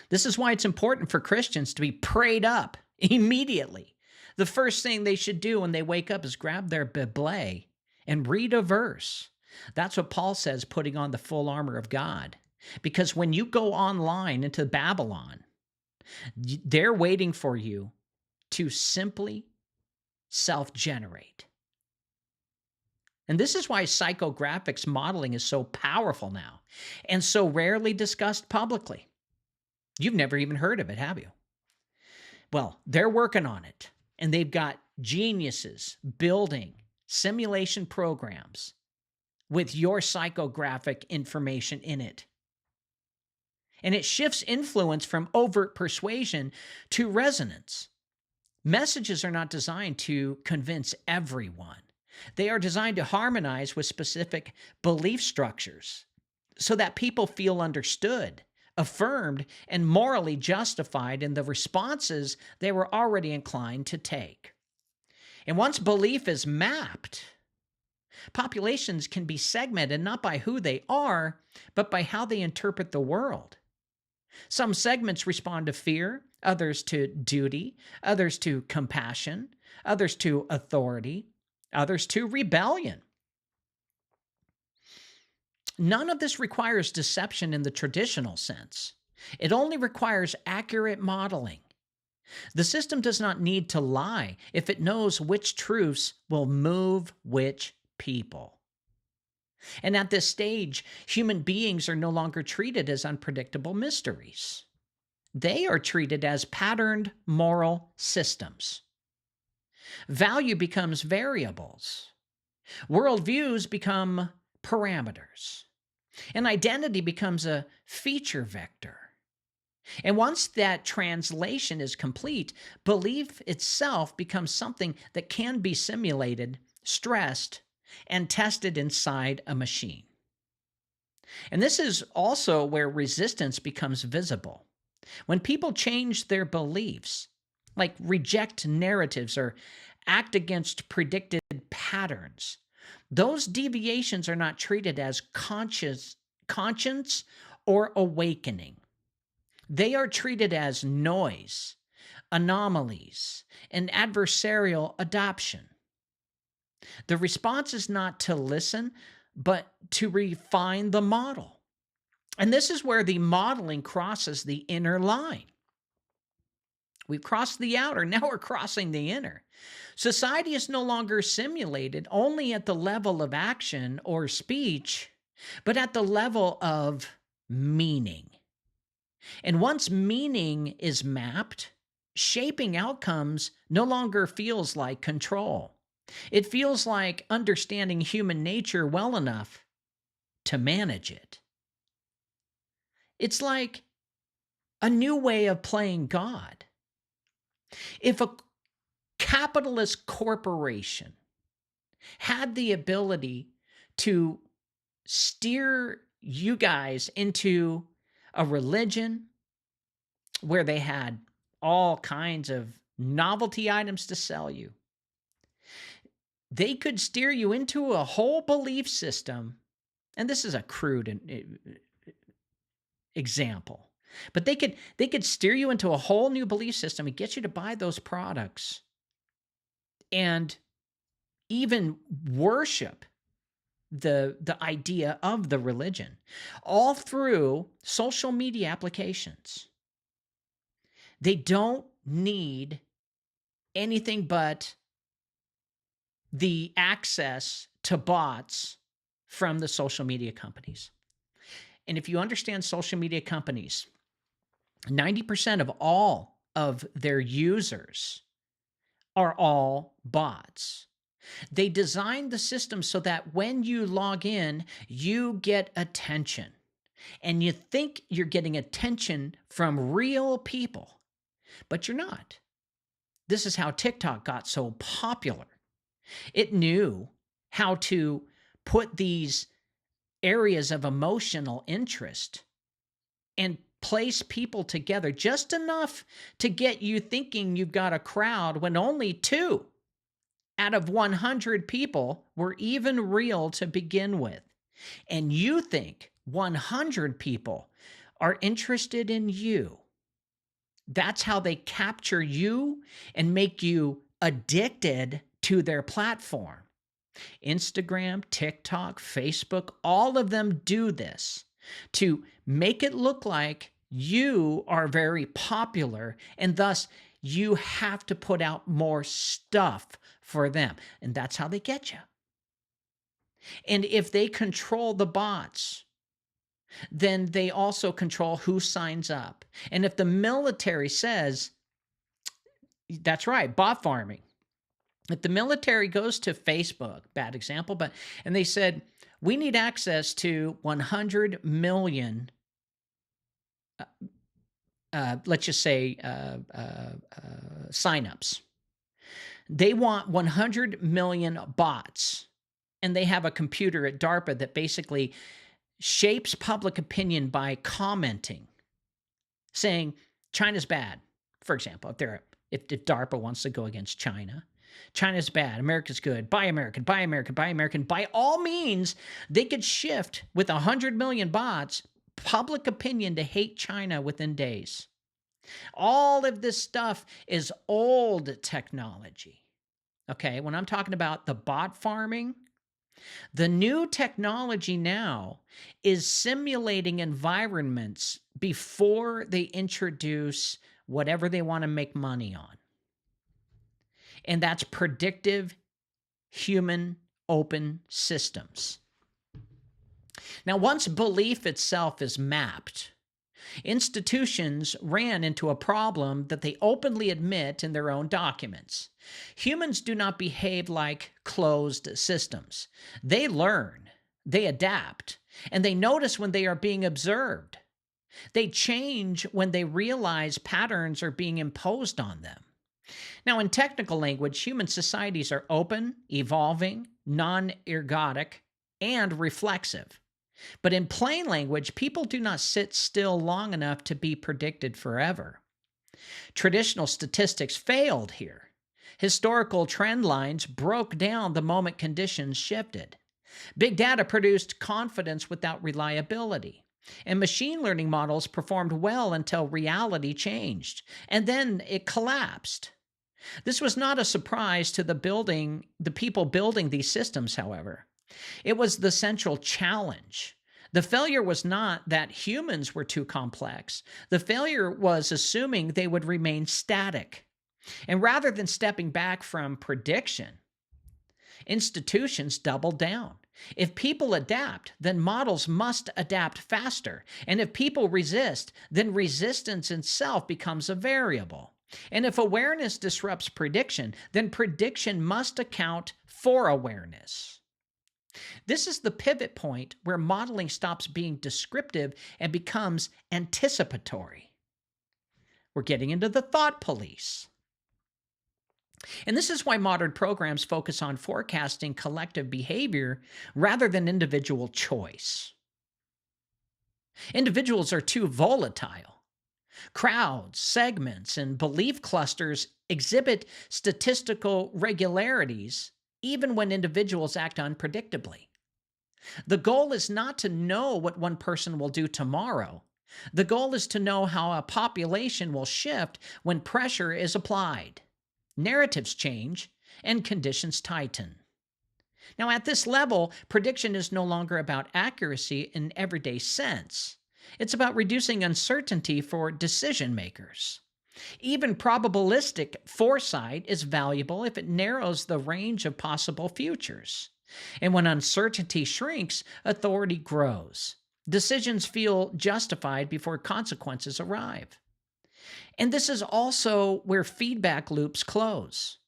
This is why it's important for Christians to be prayed up immediately. The first thing they should do when they wake up is grab their Bible and read a verse. That's what Paul says, putting on the full armor of God. Because when you go online into Babylon, they're waiting for you to simply self-generate. And this is why psychographics modeling is so powerful now and so rarely discussed publicly. You've never even heard of it, have you? Well, they're working on it, and they've got geniuses building simulation programs with your psychographic information in it. And it shifts influence from overt persuasion to resonance. Messages are not designed to convince everyone. They are designed to harmonize with specific belief structures so that people feel understood, affirmed, and morally justified in the responses they were already inclined to take. And once belief is mapped, populations can be segmented not by who they are, but by how they interpret the world. Some segments respond to fear, others to duty, others to compassion, others to authority, others to rebellion. None of this requires deception in the traditional sense. It only requires accurate modeling. The system does not need to lie if it knows which truths will move which people. And at this stage, human beings are no longer treated as unpredictable mysteries. They are treated as patterned moral systems. Value becomes variables. Worldviews become parameters. And identity becomes a feature vector. And once that translation is complete, belief itself becomes something that can be simulated, stressed, and tested inside a machine. And this is also where resistance becomes visible. When people change their beliefs, like reject narratives or act against predicted patterns, those deviations are not treated as conscience or awakening. They are treated as noise, anomalies, and adversarial adoption. The response is not to listen, but to refine the model. And this is where the modeling crosses the inner line. We've crossed the outer, now we're crossing the inner. Society is no longer simulated only at the level of action or speech, but at the level of meaning. And once meaning is mapped, shaping outcomes no longer feels like control. It feels like understanding human nature well enough to manage it. It's like a new way of playing God. If a capitalist corporation had the ability to steer you guys into a religion where they had all kinds of novelty items to sell you, they could steer you into a whole belief system. And this is a crude example, but they could steer you into a whole new belief system and get you to buy those products and even worship the idea of the religion, all through social media applications. They don't need anything but the access to bots from the social media companies. And if you understand social media companies, 90% of all of their users are all bots. They designed the system so that when you log in, you get attention. And you think you're getting attention from real people, but you're not. This is how TikTok got so popular. It knew how to put these areas of emotional interest and place people together just enough to get you thinking you've got a crowd when only 2 out of 100 people were even real to begin with. And you think 100 people are interested in you. That's how they capture you and make you addicted to their platform. Instagram, TikTok, Facebook, all of them do this to make it look like you are very popular, and thus you have to put out more stuff for them. And that's how they get you. And if they control the bots, then they also control who signs up. And if the military says, that's right, bot farming. If the military goes to Facebook, bad example, and they said, we need access to 100 million, let's just say, signups. They want 100 million bots, and they have a computer at DARPA that basically shapes public opinion by commenting, saying China's bad. For example, if DARPA wants to go against China, China's bad, America's good, buy American, buy American, buy American. By all means, they could shift with 100 million bots public opinion to hate China within days. All of this stuff is old technology. Okay, when I'm talking about the bot farming, the new technology now is simulating environments before they introduce whatever they want to make money on. And that's predictive human open systems. Now, once belief itself is mapped, institutions ran into a problem that they openly admit in their own documents. Humans do not behave like closed systems. They learn, they adapt, and they notice when they are being observed. They change when they realize patterns are being imposed on them. Now, in technical language, human societies are open, evolving, non-ergodic, and reflexive. But in plain language, people do not sit still long enough to be predicted forever. Traditional statistics failed here. Historical trend lines broke down the moment conditions shifted. Big data produced confidence without reliability. And machine learning models performed well until reality changed, and then it collapsed. This was not a surprise to the people building these systems, however. It was the central challenge. The failure was not that humans were too complex. The failure was assuming they would remain static. And rather than stepping back from prediction, institutions doubled down. If people adapt, then models must adapt faster. And if people resist, then resistance itself becomes a variable. And if awareness disrupts prediction, then prediction must account for awareness. This is the pivot point where modeling stops being descriptive and becomes anticipatory. We're getting into the thought police. And this is why modern programs focus on forecasting collective behavior rather than individual choice. Individuals are too volatile. Crowds, segments, and belief clusters exhibit statistical regularities even when individuals act unpredictably. The goal is not to know what one person will do tomorrow. The goal is to know how a population will shift when pressure is applied. Narratives change and conditions tighten. Now, at this level, prediction is no longer about accuracy in everyday sense. It's about reducing uncertainty for decision makers. Even probabilistic foresight is valuable if it narrows the range of possible futures. And when uncertainty shrinks, authority grows. Decisions feel justified before consequences arrive. And this is also where feedback loops close.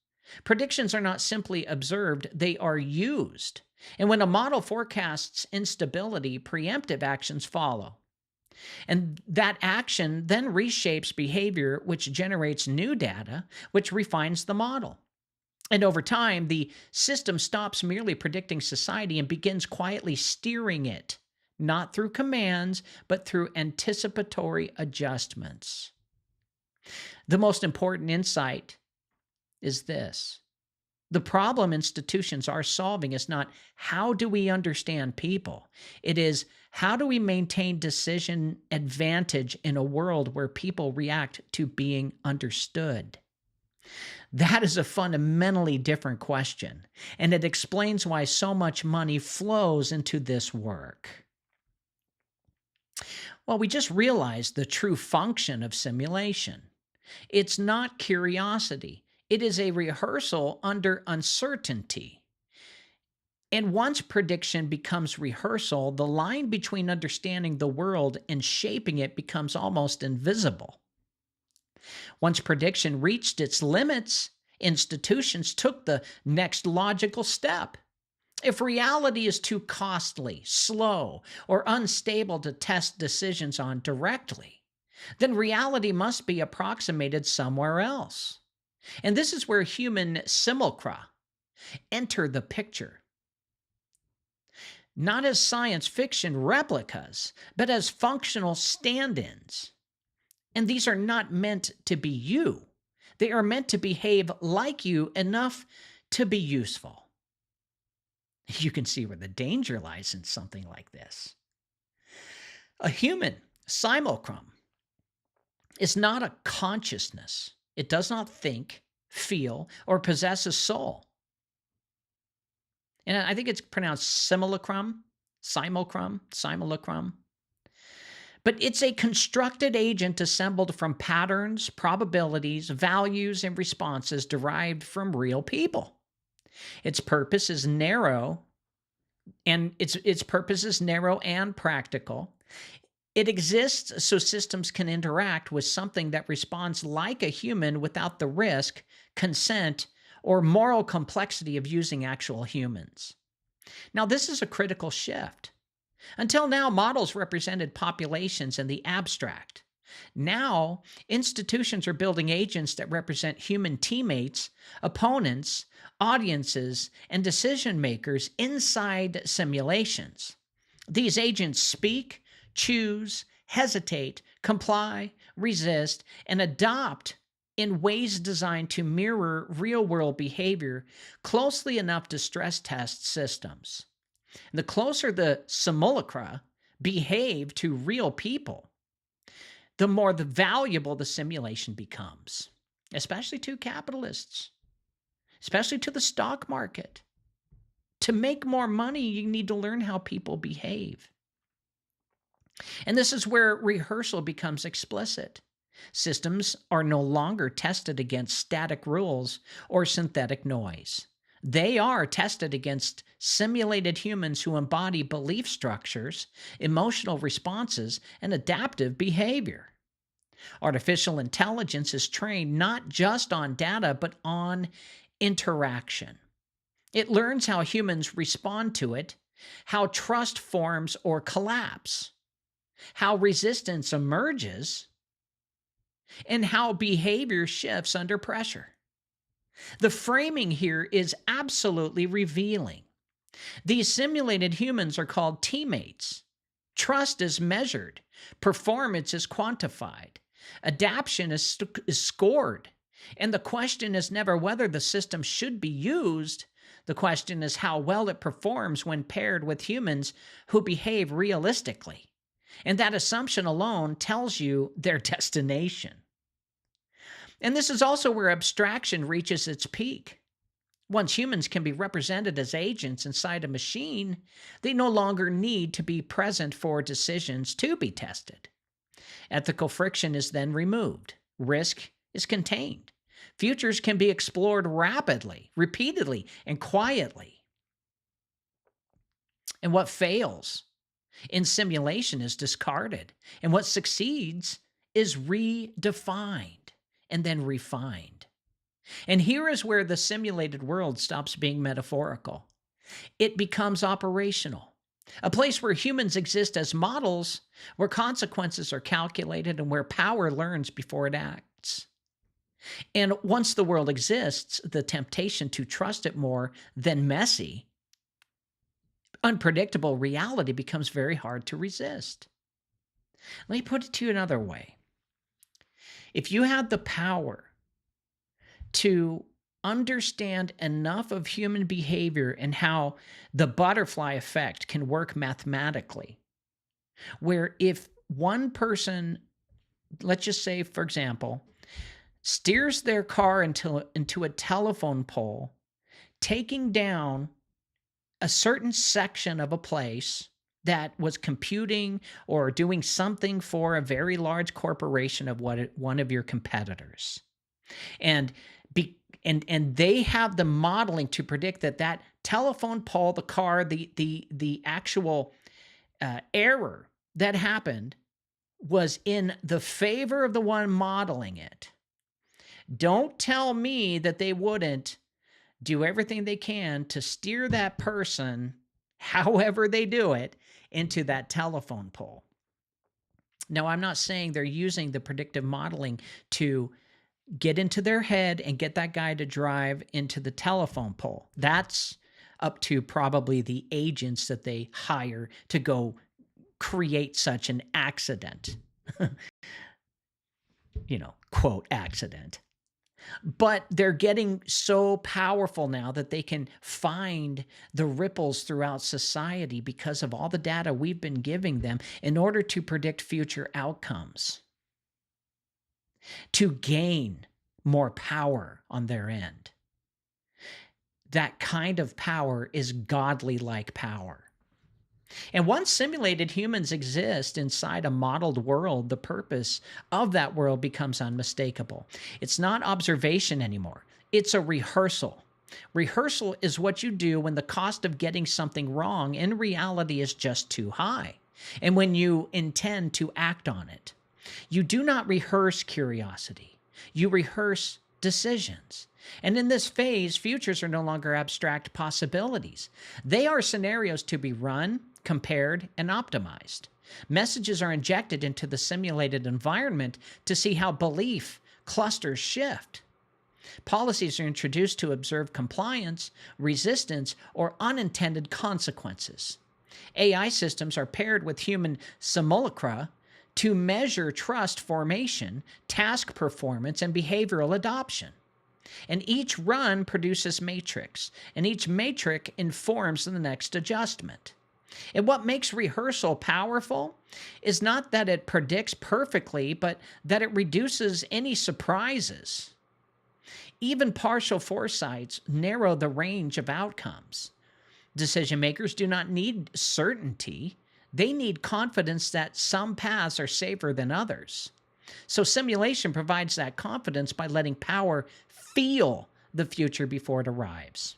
Predictions are not simply observed, they are used. And when a model forecasts instability, preemptive actions follow. And that action then reshapes behavior, which generates new data, which refines the model. And over time, the system stops merely predicting society and begins quietly steering it, not through commands, but through anticipatory adjustments. The most important insight is this. The problem institutions are solving is not how do we understand people? It is how do we maintain decision advantage in a world where people react to being understood? That is a fundamentally different question, and it explains why so much money flows into this work. Well, we just realized the true function of simulation. It's not curiosity. It is a rehearsal under uncertainty. And once prediction becomes rehearsal, the line between understanding the world and shaping it becomes almost invisible. Once prediction reached its limits, institutions took the next logical step. If reality is too costly, slow, or unstable to test decisions on directly, then reality must be approximated somewhere else. And this is where human simulacra enter the picture. Not as science fiction replicas, but as functional stand-ins. And these are not meant to be you. They are meant to behave like you enough to be useful. You can see where the danger lies in something like this. A human simulacrum is not a consciousness. It does not think, feel, or possess a soul. And I think it's pronounced simulacrum. But it's a constructed agent assembled from patterns, probabilities, values, and responses derived from real people. Its purpose is narrow, and its purpose is narrow and practical. It exists so systems can interact with something that responds like a human without the risk, consent, or moral complexity of using actual humans. Now, this is a critical shift. Until now, models represented populations in the abstract. Now, institutions are building agents that represent human teammates, opponents, audiences, and decision makers inside simulations. These agents speak, choose, hesitate, comply, resist, and adopt in ways designed to mirror real-world behavior closely enough to stress test systems. And the closer the simulacra behave to real people, the more valuable the simulation becomes, especially to capitalists, especially to the stock market. To make more money, you need to learn how people behave. And this is where rehearsal becomes explicit. Systems are no longer tested against static rules or synthetic noise. They are tested against simulated humans who embody belief structures, emotional responses, and adaptive behavior. Artificial intelligence is trained not just on data, but on interaction. It learns how humans respond to it, how trust forms or collapse, how resistance emerges, and how behavior shifts under pressure. The framing here is absolutely revealing. These simulated humans are called teammates. Trust is measured. Performance is quantified. Adaptation is scored. And the question is never whether the system should be used. The question is how well it performs when paired with humans who behave realistically. And that assumption alone tells you their destination. And this is also where abstraction reaches its peak. Once humans can be represented as agents inside a machine, they no longer need to be present for decisions to be tested. Ethical friction is then removed. Risk is contained. Futures can be explored rapidly, repeatedly, and quietly. And what fails in simulation is discarded, and what succeeds is redefined and then refined. And here is where the simulated world stops being metaphorical. It becomes operational, a place where humans exist as models, where consequences are calculated, and where power learns before it acts. And once the world exists, the temptation to trust it more than messy, unpredictable reality becomes very hard to resist. Let me put it to you another way. If you had the power to understand enough of human behavior and how the butterfly effect can work mathematically, where if one person, let's just say, for example, steers their car into a telephone pole, taking down a certain section of a place that was computing or doing something for a very large corporation of one of your competitors. And they have the modeling to predict that telephone pole, the car, the actual error that happened was in the favor of the one modeling it. Don't tell me that they wouldn't do everything they can to steer that person, however they do it, into that telephone pole. Now, I'm not saying they're using the predictive modeling to get into their head and get that guy to drive into the telephone pole. That's up to probably the agents that they hire to go create such an accident. Quote, accident. But they're getting so powerful now that they can find the ripples throughout society because of all the data we've been giving them in order to predict future outcomes, to gain more power on their end. That kind of power is godly-like power. And once simulated humans exist inside a modeled world, the purpose of that world becomes unmistakable. It's not observation anymore. It's a rehearsal. Rehearsal is what you do when the cost of getting something wrong in reality is just too high, and when you intend to act on it. You do not rehearse curiosity. You rehearse decisions. And in this phase, futures are no longer abstract possibilities. They are scenarios to be run, compared, and optimized. Messages are injected into the simulated environment to see how belief clusters shift. Policies are introduced to observe compliance, resistance, or unintended consequences. AI systems are paired with human simulacra to measure trust formation, task performance, and behavioral adoption. And each run produces matrix, and each matrix informs the next adjustment. And what makes rehearsal powerful is not that it predicts perfectly, but that it reduces any surprises. Even partial foresights narrow the range of outcomes. Decision makers do not need certainty. They need confidence that some paths are safer than others. So simulation provides that confidence by letting power feel the future before it arrives.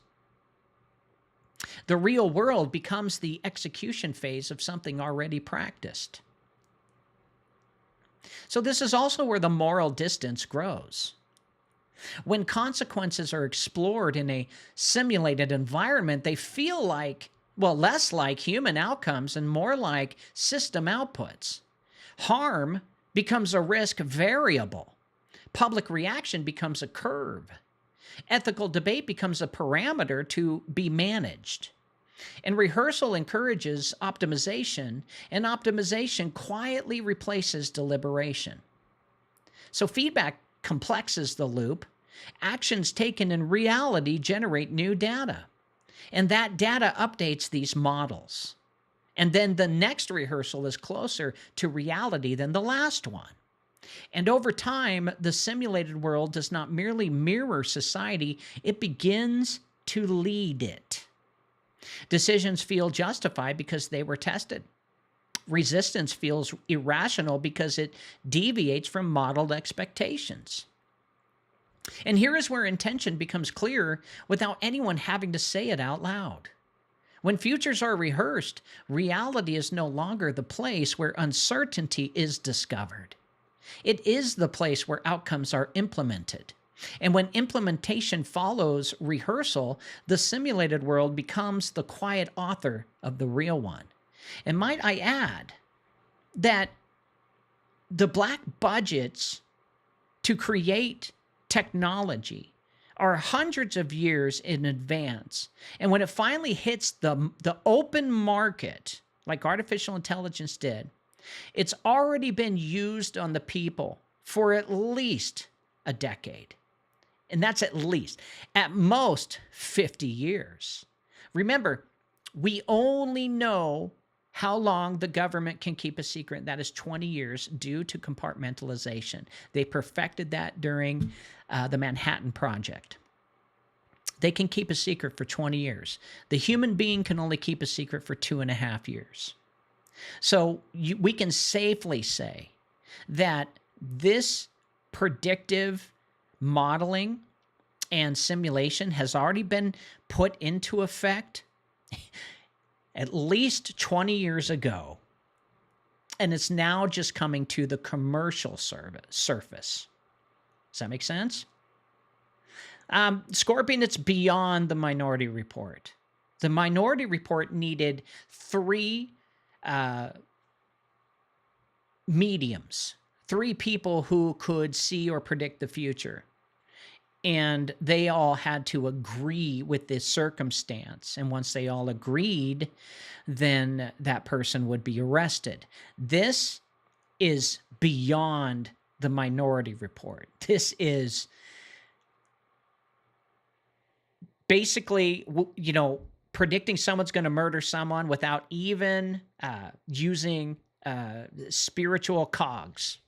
The real world becomes the execution phase of something already practiced. So this is also where the moral distance grows. When consequences are explored in a simulated environment, they feel like, less like human outcomes and more like system outputs. Harm becomes a risk variable. Public reaction becomes a curve. Ethical debate becomes a parameter to be managed. And rehearsal encourages optimization, and optimization quietly replaces deliberation. So feedback complexes the loop. Actions taken in reality generate new data. And that data updates these models. And then the next rehearsal is closer to reality than the last one. And over time, the simulated world does not merely mirror society, it begins to lead it. Decisions feel justified because they were tested. Resistance feels irrational because it deviates from modeled expectations. And here is where intention becomes clear without anyone having to say it out loud. When futures are rehearsed, reality is no longer the place where uncertainty is discovered. It is the place where outcomes are implemented. And when implementation follows rehearsal, the simulated world becomes the quiet author of the real one. And might I add that the black budgets to create technology are hundreds of years in advance. And when it finally hits the open market, like artificial intelligence did, it's already been used on the people for at least a decade. And that's at least, at most 50 years. Remember, we only know how long the government can keep a secret. That is 20 years due to compartmentalization. They perfected that during the Manhattan Project. They can keep a secret for 20 years. The human being can only keep a secret for 2.5 years. So we can safely say that this predictive modeling and simulation has already been put into effect at least 20 years ago, and it's now just coming to the commercial surface. Does that make sense? Scorpion, it's beyond the Minority Report. The Minority Report needed 3 mediums, 3 people who could see or predict the future. And they all had to agree with this circumstance. And once they all agreed, then that person would be arrested. This is beyond the Minority Report. This is basically, predicting someone's going to murder someone without even using spiritual cogs.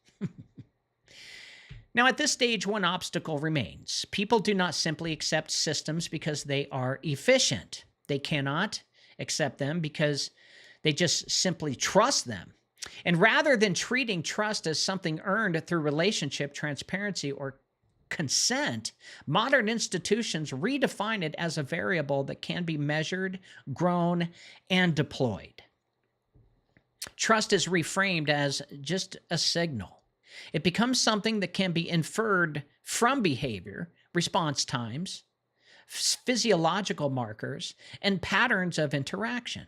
Now, at this stage, one obstacle remains. People do not simply accept systems because they are efficient. They cannot accept them because they just simply trust them. And rather than treating trust as something earned through relationship, transparency, or consent, modern institutions redefine it as a variable that can be measured, grown, and deployed. Trust is reframed as just a signal. It becomes something that can be inferred from behavior, response times, physiological markers, and patterns of interaction.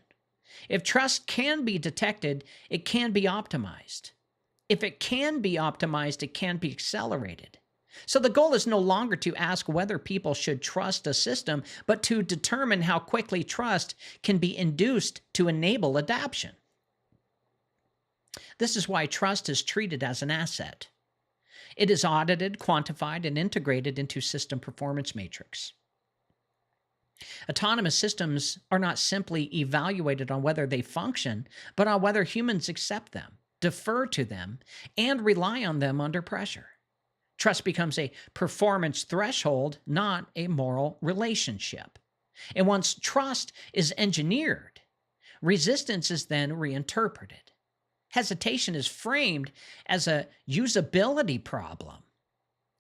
If trust can be detected, it can be optimized. If it can be optimized, it can be accelerated. So the goal is no longer to ask whether people should trust a system, but to determine how quickly trust can be induced to enable adoption. This is why trust is treated as an asset. It is audited, quantified, and integrated into system performance matrix. Autonomous systems are not simply evaluated on whether they function, but on whether humans accept them, defer to them, and rely on them under pressure. Trust becomes a performance threshold, not a moral relationship. And once trust is engineered, resistance is then reinterpreted. Hesitation is framed as a usability problem,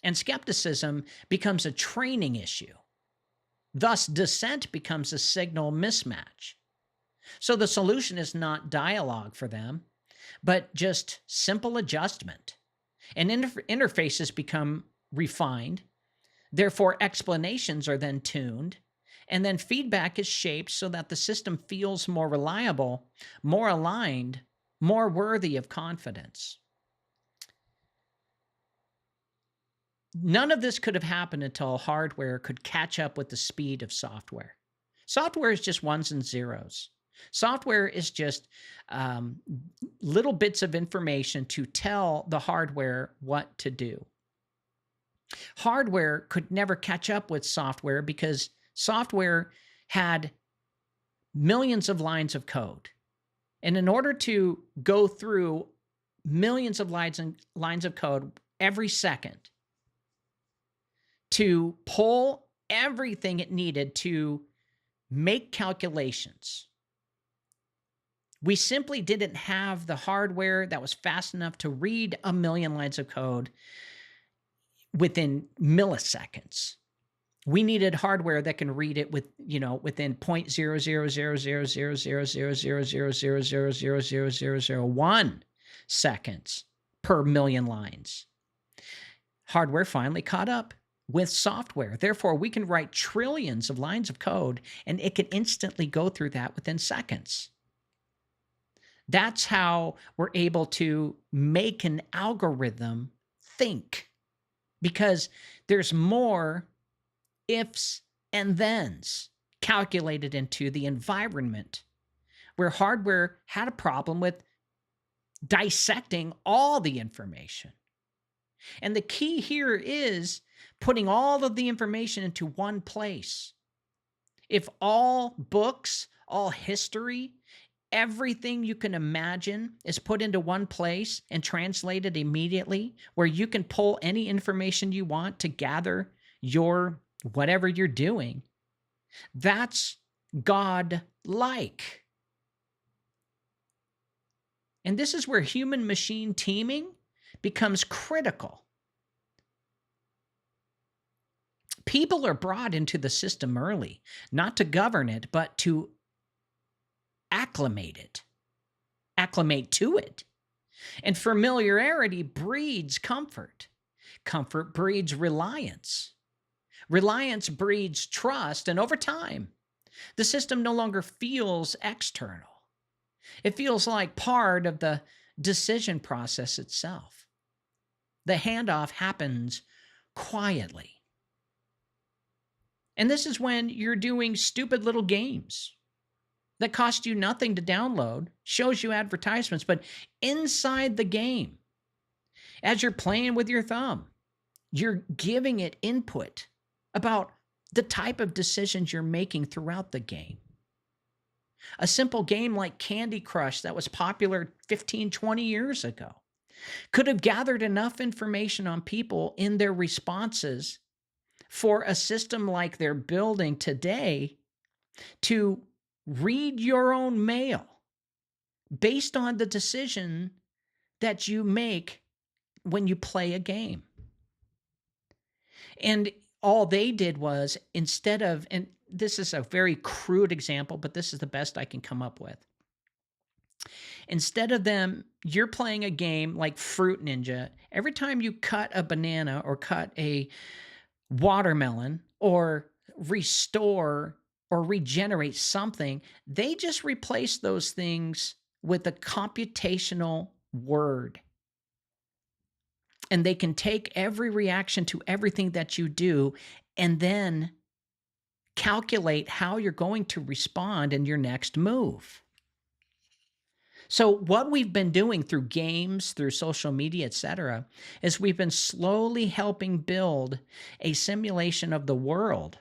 and skepticism becomes a training issue. Thus, dissent becomes a signal mismatch. So the solution is not dialogue for them, but just simple adjustment. And interfaces become refined. Therefore, explanations are then tuned. And then feedback is shaped so that the system feels more reliable, more aligned, more worthy of confidence. None of this could have happened until hardware could catch up with the speed of software. Software is just ones and zeros. Software is just little bits of information to tell the hardware what to do. Hardware could never catch up with software because software had millions of lines of code. And in order to go through millions of lines of code every second, to pull everything it needed to make calculations, we simply didn't have the hardware that was fast enough to read a million lines of code within milliseconds. We needed hardware that can read it within 0.000000000000000001 seconds per million lines. Hardware finally caught up with software. Therefore, we can write trillions of lines of code and it can instantly go through that within seconds. That's how we're able to make an algorithm think, because there's more ifs and thens calculated into the environment, where hardware had a problem with dissecting all the information. And the key here is putting all of the information into one place. If all books, all history, everything you can imagine is put into one place and translated immediately, where you can pull any information you want to gather your whatever you're doing, that's God-like. And this is where human-machine teaming becomes critical. People are brought into the system early, not to govern it, but to acclimate to it. And familiarity breeds comfort. Comfort breeds reliance. Reliance breeds trust, and over time, the system no longer feels external. It feels like part of the decision process itself. The handoff happens quietly. And this is when you're doing stupid little games that cost you nothing to download, shows you advertisements, but inside the game, as you're playing with your thumb, you're giving it input about the type of decisions you're making throughout the game. A simple game like Candy Crush that was popular 15, 20 years ago could have gathered enough information on people in their responses for a system like they're building today to read your own mail based on the decision that you make when you play a game. And all they did was, instead of, and this is a very crude example, but this is the best I can come up with. Instead of them, you're playing a game like Fruit Ninja. Every time you cut a banana or cut a watermelon or restore or regenerate something, they just replace those things with a computational word. And they can take every reaction to everything that you do and then calculate how you're going to respond in your next move. So what we've been doing through games, through social media, etc., is we've been slowly helping build a simulation of the world.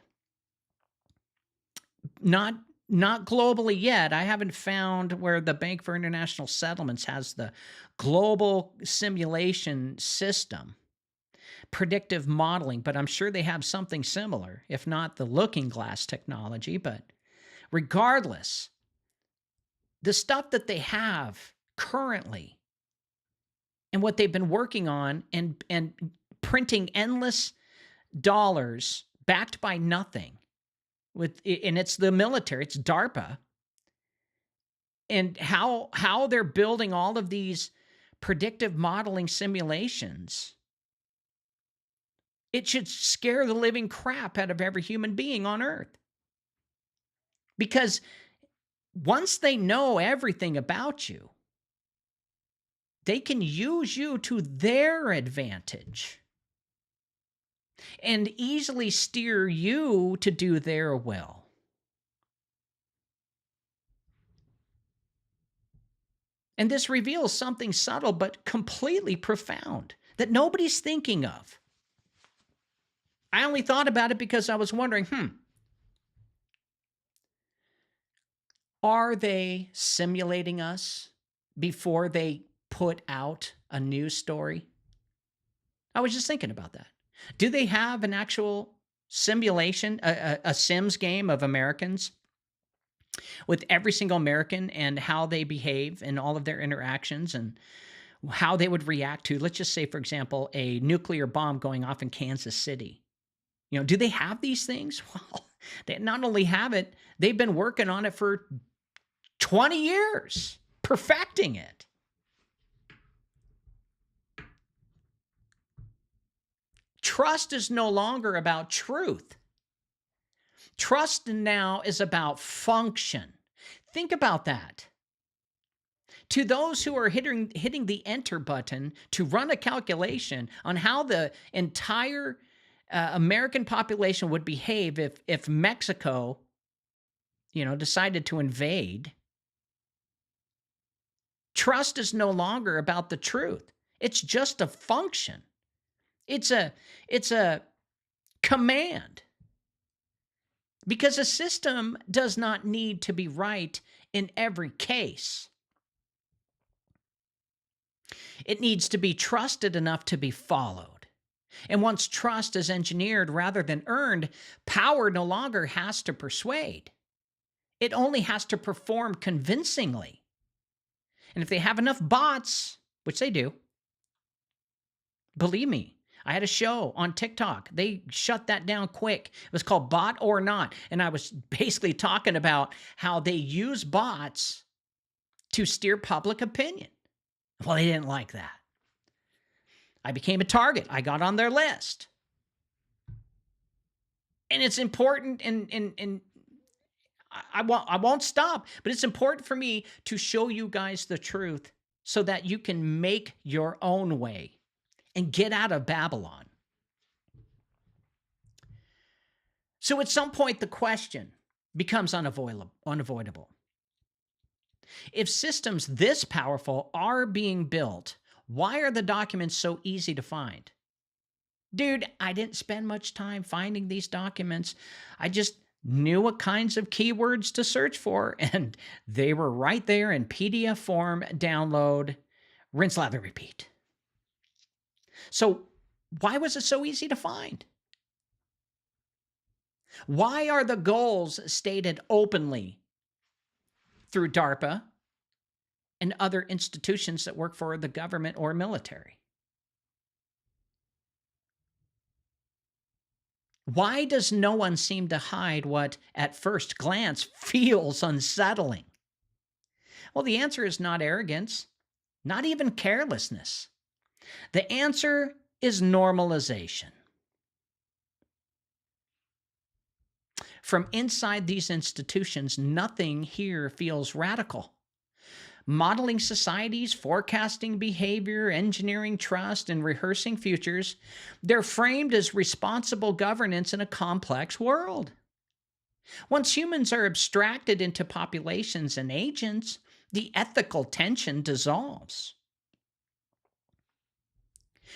Not globally yet. I haven't found where the Bank for International Settlements has the global simulation system, predictive modeling, but I'm sure they have something similar, if not the looking glass technology. But regardless, the stuff that they have currently and what they've been working on and printing endless dollars backed by nothing, and it's the military, it's DARPA, and how they're building all of these predictive modeling simulations, it should scare the living crap out of every human being on Earth. Because once they know everything about you, they can use you to their advantage and easily steer you to do their will. And this reveals something subtle but completely profound that nobody's thinking of. I only thought about it because I was wondering, are they simulating us before they put out a news story? I was just thinking about that. Do they have an actual simulation, a Sims game of Americans with every single American and how they behave and all of their interactions and how they would react to, let's just say, for example, a nuclear bomb going off in Kansas City? Do they have these things? Well, they not only have it, they've been working on it for 20 years, perfecting it. Trust is no longer about truth. Trust now is about function. Think about that. To those who are hitting the enter button to run a calculation on how the entire American population would behave if Mexico, decided to invade, trust is no longer about the truth. It's just a function. It's a command. Because a system does not need to be right in every case. It needs to be trusted enough to be followed. And once trust is engineered rather than earned, power no longer has to persuade. It only has to perform convincingly. And if they have enough bots, which they do, believe me, I had a show on TikTok. They shut that down quick. It was called Bot or Not. And I was basically talking about how they use bots to steer public opinion. Well, they didn't like that. I became a target. I got on their list. And it's important, and I won't stop, but it's important for me to show you guys the truth so that you can make your own way and get out of Babylon. So at some point, the question becomes unavoidable. If systems this powerful are being built, why are the documents so easy to find? Dude, I didn't spend much time finding these documents. I just knew what kinds of keywords to search for, and they were right there in PDF form, download, rinse, lather, repeat. So why was it so easy to find? Why are the goals stated openly through DARPA and other institutions that work for the government or military? Why does no one seem to hide what, at first glance, feels unsettling? Well, the answer is not arrogance, not even carelessness. The answer is normalization. From inside these institutions, nothing here feels radical. Modeling societies, forecasting behavior, engineering trust, and rehearsing futures, they're framed as responsible governance in a complex world. Once humans are abstracted into populations and agents, the ethical tension dissolves.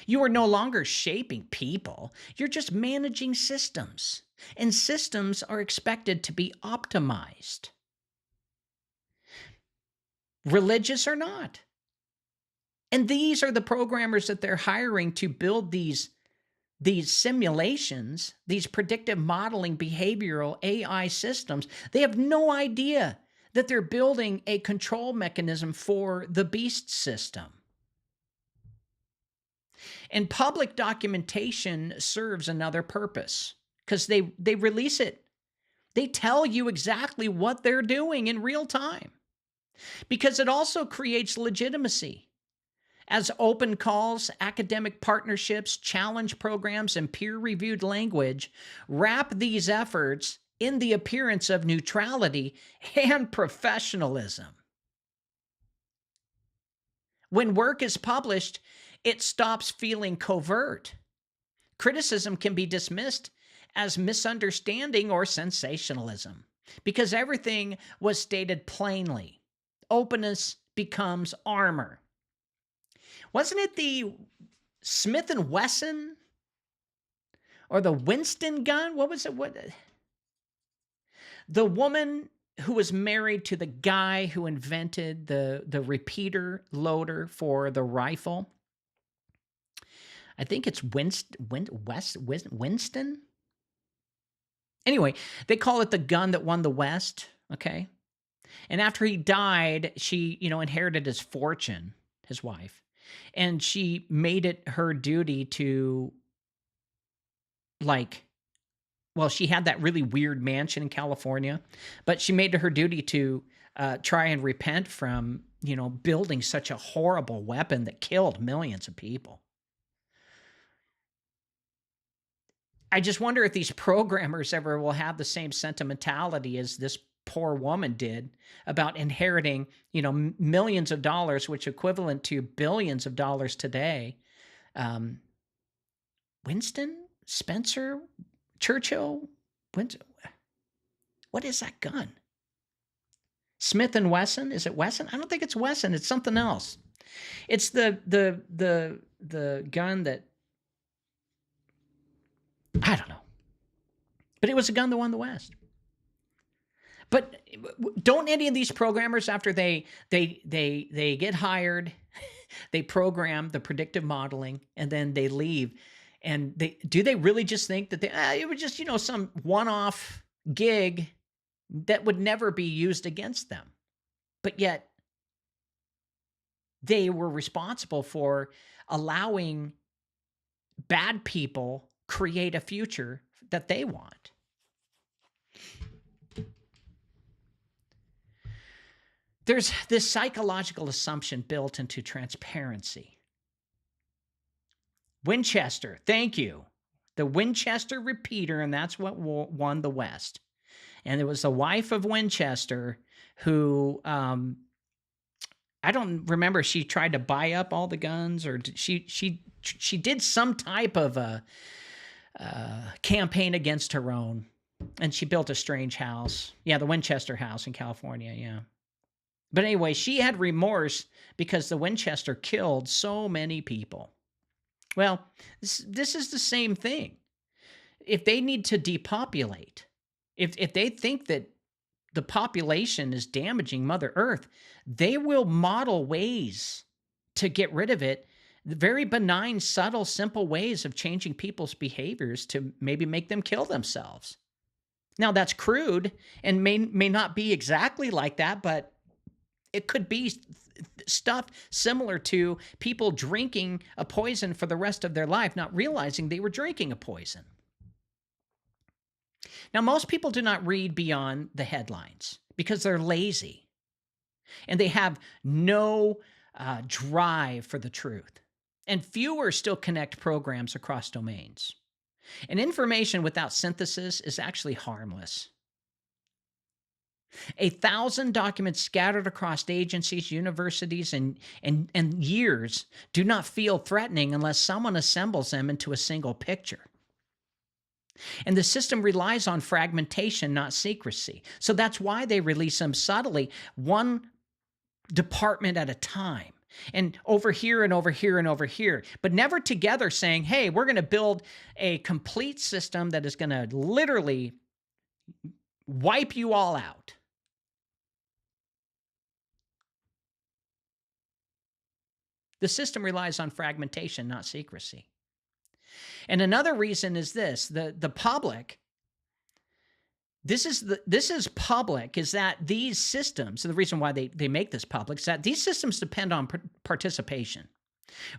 You are no longer shaping people, you're just managing systems, and systems are expected to be optimized. Religious or not. And these are the programmers that they're hiring to build these simulations, these predictive modeling behavioral AI systems. They have no idea that they're building a control mechanism for the beast system. And public documentation serves another purpose because they release it. They tell you exactly what they're doing in real time because it also creates legitimacy. As open calls, academic partnerships, challenge programs, and peer-reviewed language wrap these efforts in the appearance of neutrality and professionalism. When work is published, it stops feeling covert. Criticism can be dismissed as misunderstanding or sensationalism because everything was stated plainly. Openness becomes armor. Wasn't it the Smith & Wesson or the Winston gun? What was it? The woman who was married to the guy who invented the repeater loader for the rifle. I think it's Winston? Anyway, they call it the gun that won the West, okay? And after he died, she, inherited his fortune, his wife. And she made it her duty to, she had that really weird mansion in California, but she made it her duty to try and repent from, building such a horrible weapon that killed millions of people. I just wonder if these programmers ever will have the same sentimentality as this poor woman did about inheriting, millions of dollars, which equivalent to billions of dollars today. Winston, Spencer, Churchill, what is that gun? Smith & Wesson? Is it Wesson? I don't think it's Wesson. It's something else. It's the gun that, I don't know. But it was a gun that won the West. But don't any of these programmers, after they get hired, they program the predictive modeling, and then they leave, and do they really just think that it was just some one-off gig that would never be used against them? But yet they were responsible for allowing bad people create a future that they want. There's this psychological assumption built into transparency. Winchester, thank you. The Winchester repeater, and that's what won the West. And it was the wife of Winchester who, I don't remember, she tried to buy up all the guns, or she did some type of a campaign against her own, and she built a strange house. Yeah, the Winchester house in California, yeah. But anyway, she had remorse because the Winchester killed so many people. Well, this is the same thing. If they need to depopulate, if they think that the population is damaging Mother Earth, they will model ways to get rid of it, very benign, subtle, simple ways of changing people's behaviors to maybe make them kill themselves. Now, that's crude and may not be exactly like that, but it could be stuff similar to people drinking a poison for the rest of their life, not realizing they were drinking a poison. Now, most people do not read beyond the headlines because they're lazy and they have no drive for the truth. And fewer still connect programs across domains. And information without synthesis is actually harmless. 1,000 documents scattered across agencies, universities, and years do not feel threatening unless someone assembles them into a single picture. And the system relies on fragmentation, not secrecy. So that's why they release them subtly, one department at a time, and over here and over here and over here, but never together saying, hey, we're going to build a complete system that is going to literally wipe you all out. The system relies on fragmentation, not secrecy. And another reason is this: the public. This is public. Is that these systems? So the reason why they make this public is that these systems depend on participation.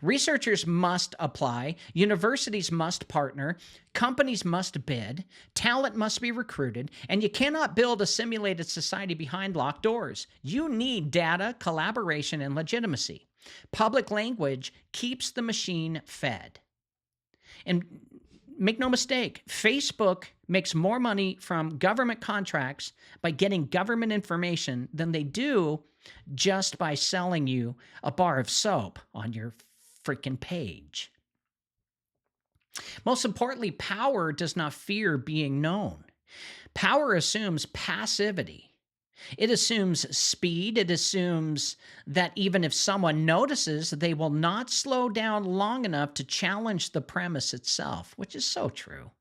Researchers must apply, universities must partner, companies must bid, talent must be recruited, and you cannot build a simulated society behind locked doors. You need data, collaboration, and legitimacy. Public language keeps the machine fed. And make no mistake, Facebook makes more money from government contracts by getting government information than they do just by selling you a bar of soap on your freaking page. Most importantly, power does not fear being known. Power assumes passivity. It assumes speed. It assumes that even if someone notices, they will not slow down long enough to challenge the premise itself, which is so true.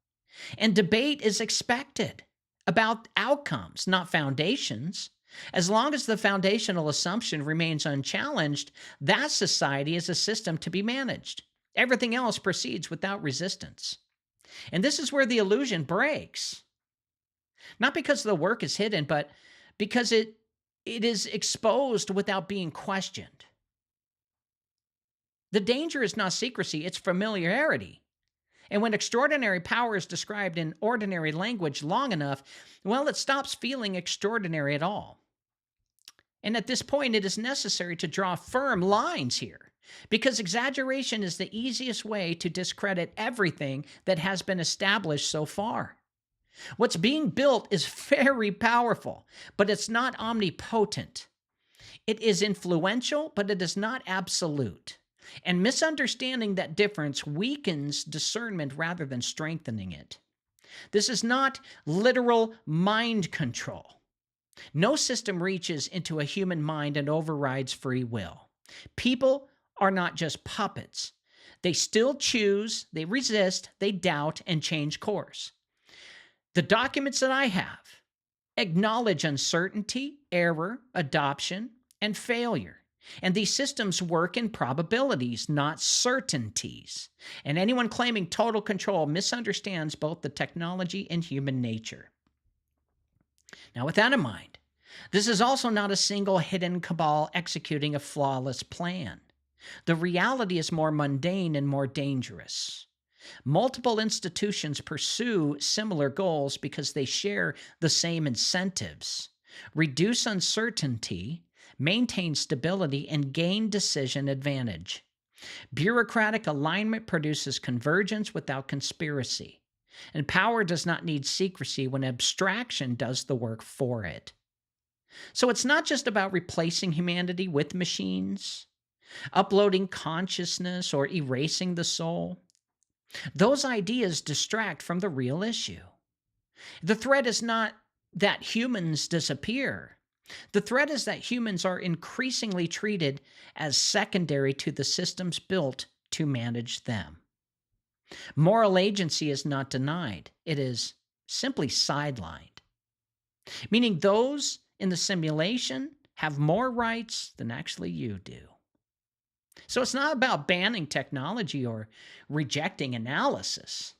And debate is expected about outcomes, not foundations. As long as the foundational assumption remains unchallenged, that society is a system to be managed. Everything else proceeds without resistance. And this is where the illusion breaks. Not because the work is hidden, but because it is exposed without being questioned. The danger is not secrecy, it's familiarity. And when extraordinary power is described in ordinary language long enough, well, it stops feeling extraordinary at all. And at this point, it is necessary to draw firm lines here, because exaggeration is the easiest way to discredit everything that has been established so far. What's being built is very powerful, but it's not omnipotent. It is influential, but it is not absolute. And misunderstanding that difference weakens discernment rather than strengthening it. This is not literal mind control. No system reaches into a human mind and overrides free will. People are not just puppets. They still choose, they resist, they doubt, and change course. The documents that I have acknowledge uncertainty, error, adoption, and failure. And these systems work in probabilities, not certainties. And anyone claiming total control misunderstands both the technology and human nature. Now, with that in mind, this is also not a single hidden cabal executing a flawless plan. The reality is more mundane and more dangerous. Multiple institutions pursue similar goals because they share the same incentives: reduce uncertainty, maintain stability, and gain decision advantage. Bureaucratic alignment produces convergence without conspiracy, and power does not need secrecy when abstraction does the work for it. So it's not just about replacing humanity with machines, uploading consciousness, or erasing the soul. Those ideas distract from the real issue. The threat is not that humans disappear. The threat is that humans are increasingly treated as secondary to the systems built to manage them. Moral agency is not denied. It is simply sidelined. Meaning those in the simulation have more rights than actually you do. So it's not about banning technology or rejecting analysis.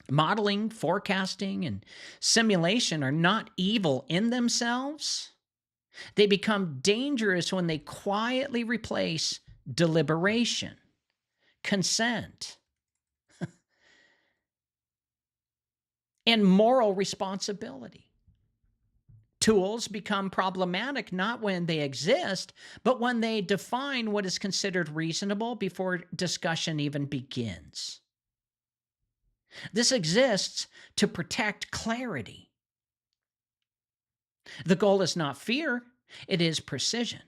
Modeling, forecasting, and simulation are not evil in themselves. They become dangerous when they quietly replace deliberation, consent, and moral responsibility. Tools become problematic not when they exist, but when they define what is considered reasonable before discussion even begins. This exists to protect clarity. The goal is not fear, it is precision.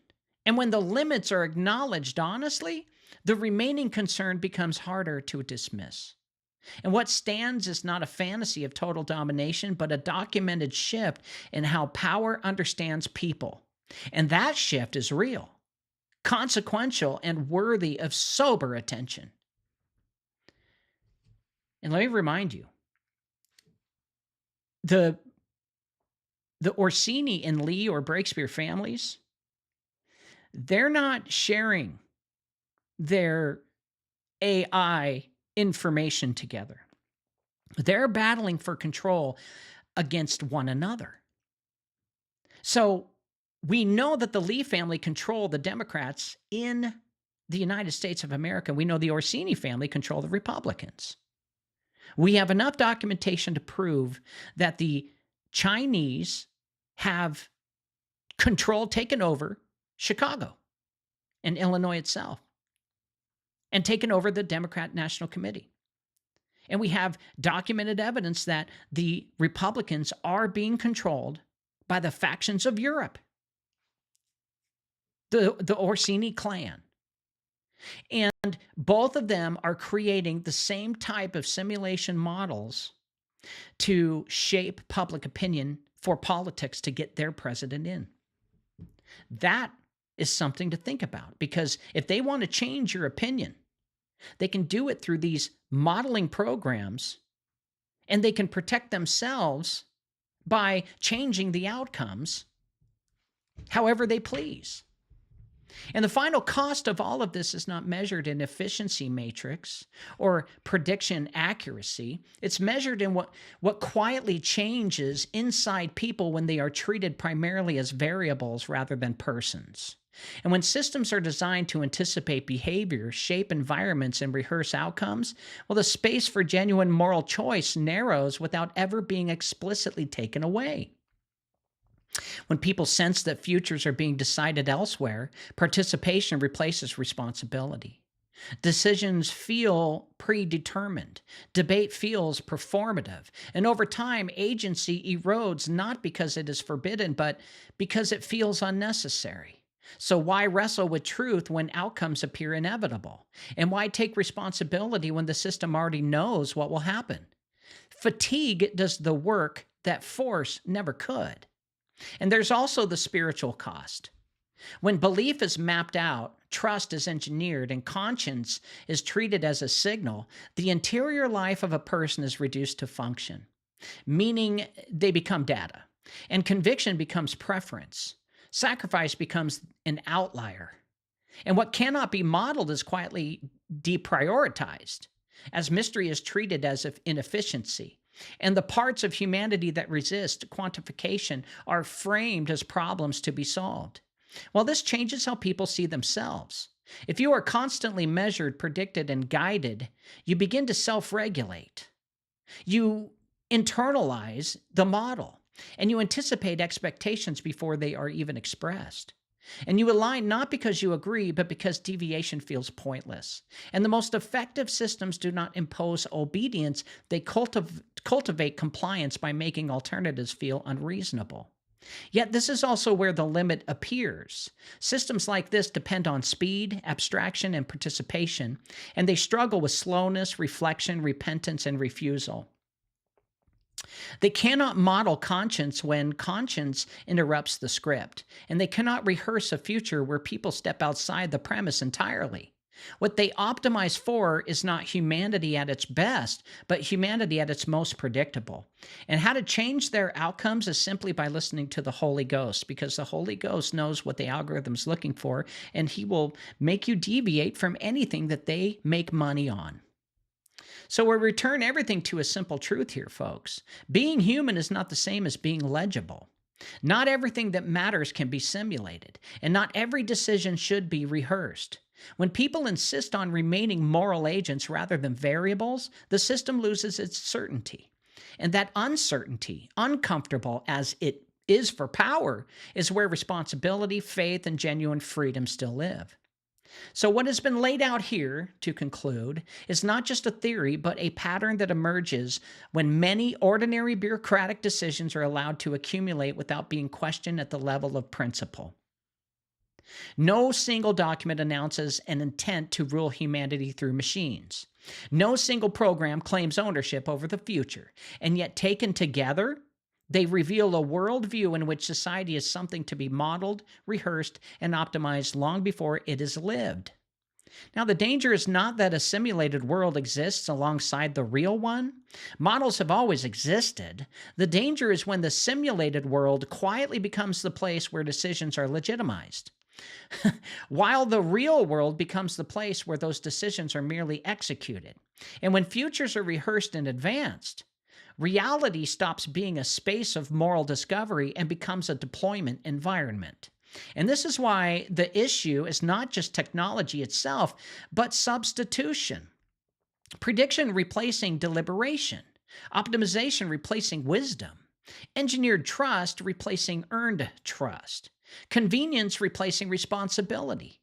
And when the limits are acknowledged honestly, the remaining concern becomes harder to dismiss. And what stands is not a fantasy of total domination, but a documented shift in how power understands people. And that shift is real, consequential, and worthy of sober attention. And let me remind you, the Orsini and Lee or Breakspere families, they're not sharing their AI information together. They're battling for control against one another. So we know that the Lee family control the Democrats in the United States of America. We know the Orsini family control the Republicans. We have enough documentation to prove that the Chinese have taken over Chicago and Illinois itself, and taken over the Democrat National Committee. And we have documented evidence that the Republicans are being controlled by the factions of Europe, the Orsini clan. And both of them are creating the same type of simulation models to shape public opinion for politics to get their president in. That is something to think about, because if they want to change your opinion, they can do it through these modeling programs, and they can protect themselves by changing the outcomes however they please. And the final cost of all of this is not measured in efficiency matrix or prediction accuracy. It's measured in what quietly changes inside people when they are treated primarily as variables rather than persons. And when systems are designed to anticipate behavior, shape environments, and rehearse outcomes, well, the space for genuine moral choice narrows without ever being explicitly taken away. When people sense that futures are being decided elsewhere, participation replaces responsibility. Decisions feel predetermined. Debate feels performative. And over time, agency erodes not because it is forbidden, but because it feels unnecessary. So why wrestle with truth when outcomes appear inevitable? And why take responsibility when the system already knows what will happen? Fatigue does the work that force never could. And there's also the spiritual cost. When belief is mapped out, trust is engineered, and conscience is treated as a signal, the interior life of a person is reduced to function, meaning they become data, and conviction becomes preference. Sacrifice becomes an outlier. And what cannot be modeled is quietly deprioritized, as mystery is treated as inefficiency. And the parts of humanity that resist quantification are framed as problems to be solved. Well, this changes how people see themselves. If you are constantly measured, predicted, and guided, you begin to self-regulate. You internalize the model, and you anticipate expectations before they are even expressed. And you align not because you agree, but because deviation feels pointless. And the most effective systems do not impose obedience, they cultivate compliance by making alternatives feel unreasonable. Yet this is also where the limit appears. Systems like this depend on speed, abstraction, and participation, and they struggle with slowness, reflection, repentance, and refusal. They cannot model conscience when conscience interrupts the script, and they cannot rehearse a future where people step outside the premise entirely. What they optimize for is not humanity at its best, but humanity at its most predictable. And how to change their outcomes is simply by listening to the Holy Ghost, because the Holy Ghost knows what the algorithm's looking for, and he will make you deviate from anything that they make money on. So we return everything to a simple truth here, folks. Being human is not the same as being legible. Not everything that matters can be simulated, and not every decision should be rehearsed. When people insist on remaining moral agents rather than variables, the system loses its certainty. And that uncertainty, uncomfortable as it is for power, is where responsibility, faith, and genuine freedom still live. So what has been laid out here, to conclude, is not just a theory, but a pattern that emerges when many ordinary bureaucratic decisions are allowed to accumulate without being questioned at the level of principle. No single document announces an intent to rule humanity through machines. No single program claims ownership over the future, and yet taken together, they reveal a worldview in which society is something to be modeled, rehearsed, and optimized long before it is lived. Now, the danger is not that a simulated world exists alongside the real one. Models have always existed. The danger is when the simulated world quietly becomes the place where decisions are legitimized, while the real world becomes the place where those decisions are merely executed. And when futures are rehearsed and advanced, reality stops being a space of moral discovery and becomes a deployment environment. And this is why the issue is not just technology itself, but substitution. Prediction replacing deliberation. Optimization replacing wisdom. Engineered trust replacing earned trust. Convenience replacing responsibility.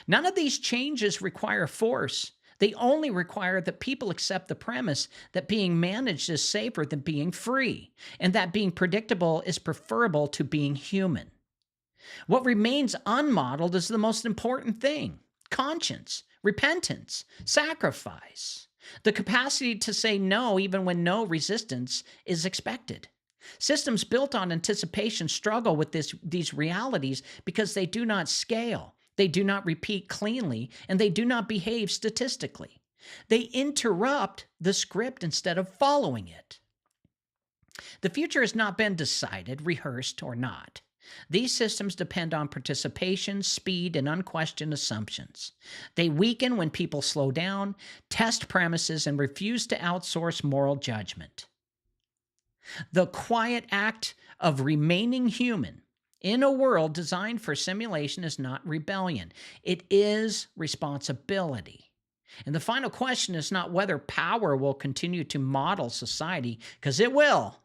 None of these changes require force. They only require that people accept the premise that being managed is safer than being free, and that being predictable is preferable to being human. What remains unmodeled is the most important thing: conscience, repentance, sacrifice, the capacity to say no even when no resistance is expected. Systems built on anticipation struggle with these realities because they do not scale. They do not repeat cleanly, and they do not behave statistically. They interrupt the script instead of following it. The future has not been decided, rehearsed, or not. These systems depend on participation, speed, and unquestioned assumptions. They weaken when people slow down, test premises, and refuse to outsource moral judgment. The quiet act of remaining human in a world designed for simulation is not rebellion. It is responsibility. And the final question is not whether power will continue to model society, because it will.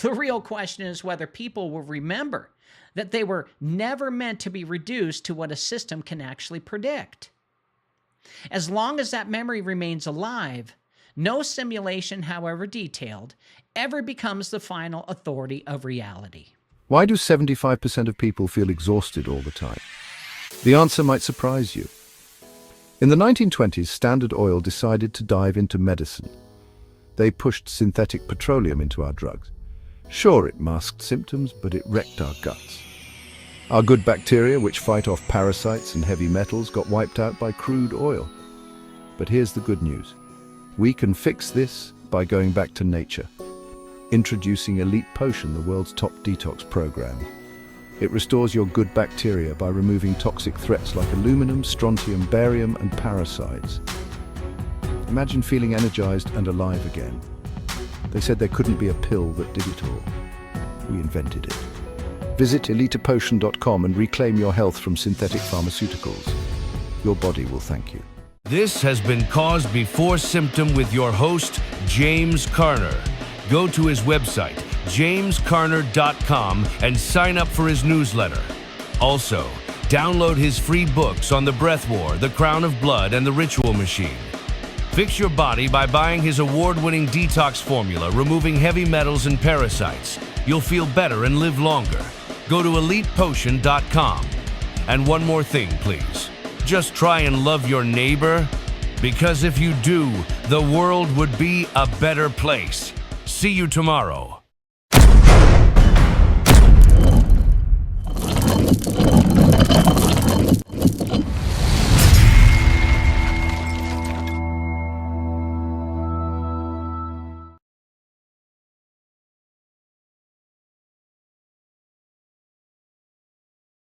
The real question is whether people will remember that they were never meant to be reduced to what a system can actually predict. As long as that memory remains alive, no simulation, however detailed, ever becomes the final authority of reality. Why do 75% of people feel exhausted all the time? The answer might surprise you. In the 1920s, Standard Oil decided to dive into medicine. They pushed synthetic petroleum into our drugs. Sure, it masked symptoms, but it wrecked our guts. Our good bacteria, which fight off parasites and heavy metals, got wiped out by crude oil. But here's the good news. We can fix this by going back to nature. Introducing Elite Potion, the world's top detox program. It restores your good bacteria by removing toxic threats like aluminum, strontium, barium, and parasites. Imagine feeling energized and alive again. They said there couldn't be a pill that did it all. We invented it. Visit elitepotion.com and reclaim your health from synthetic pharmaceuticals. Your body will thank you. This has been Cause Before Symptom with your host, James Carner. Go to his website, jamescarner.com, and sign up for his newsletter. Also, download his free books on the breath war, the crown of blood, and the ritual machine. Fix your body by buying his award-winning detox formula, removing heavy metals and parasites. You'll feel better and live longer. Go to elitepotion.com. And one more thing, please. Just try and love your neighbor, because if you do, the world would be a better place. See you tomorrow.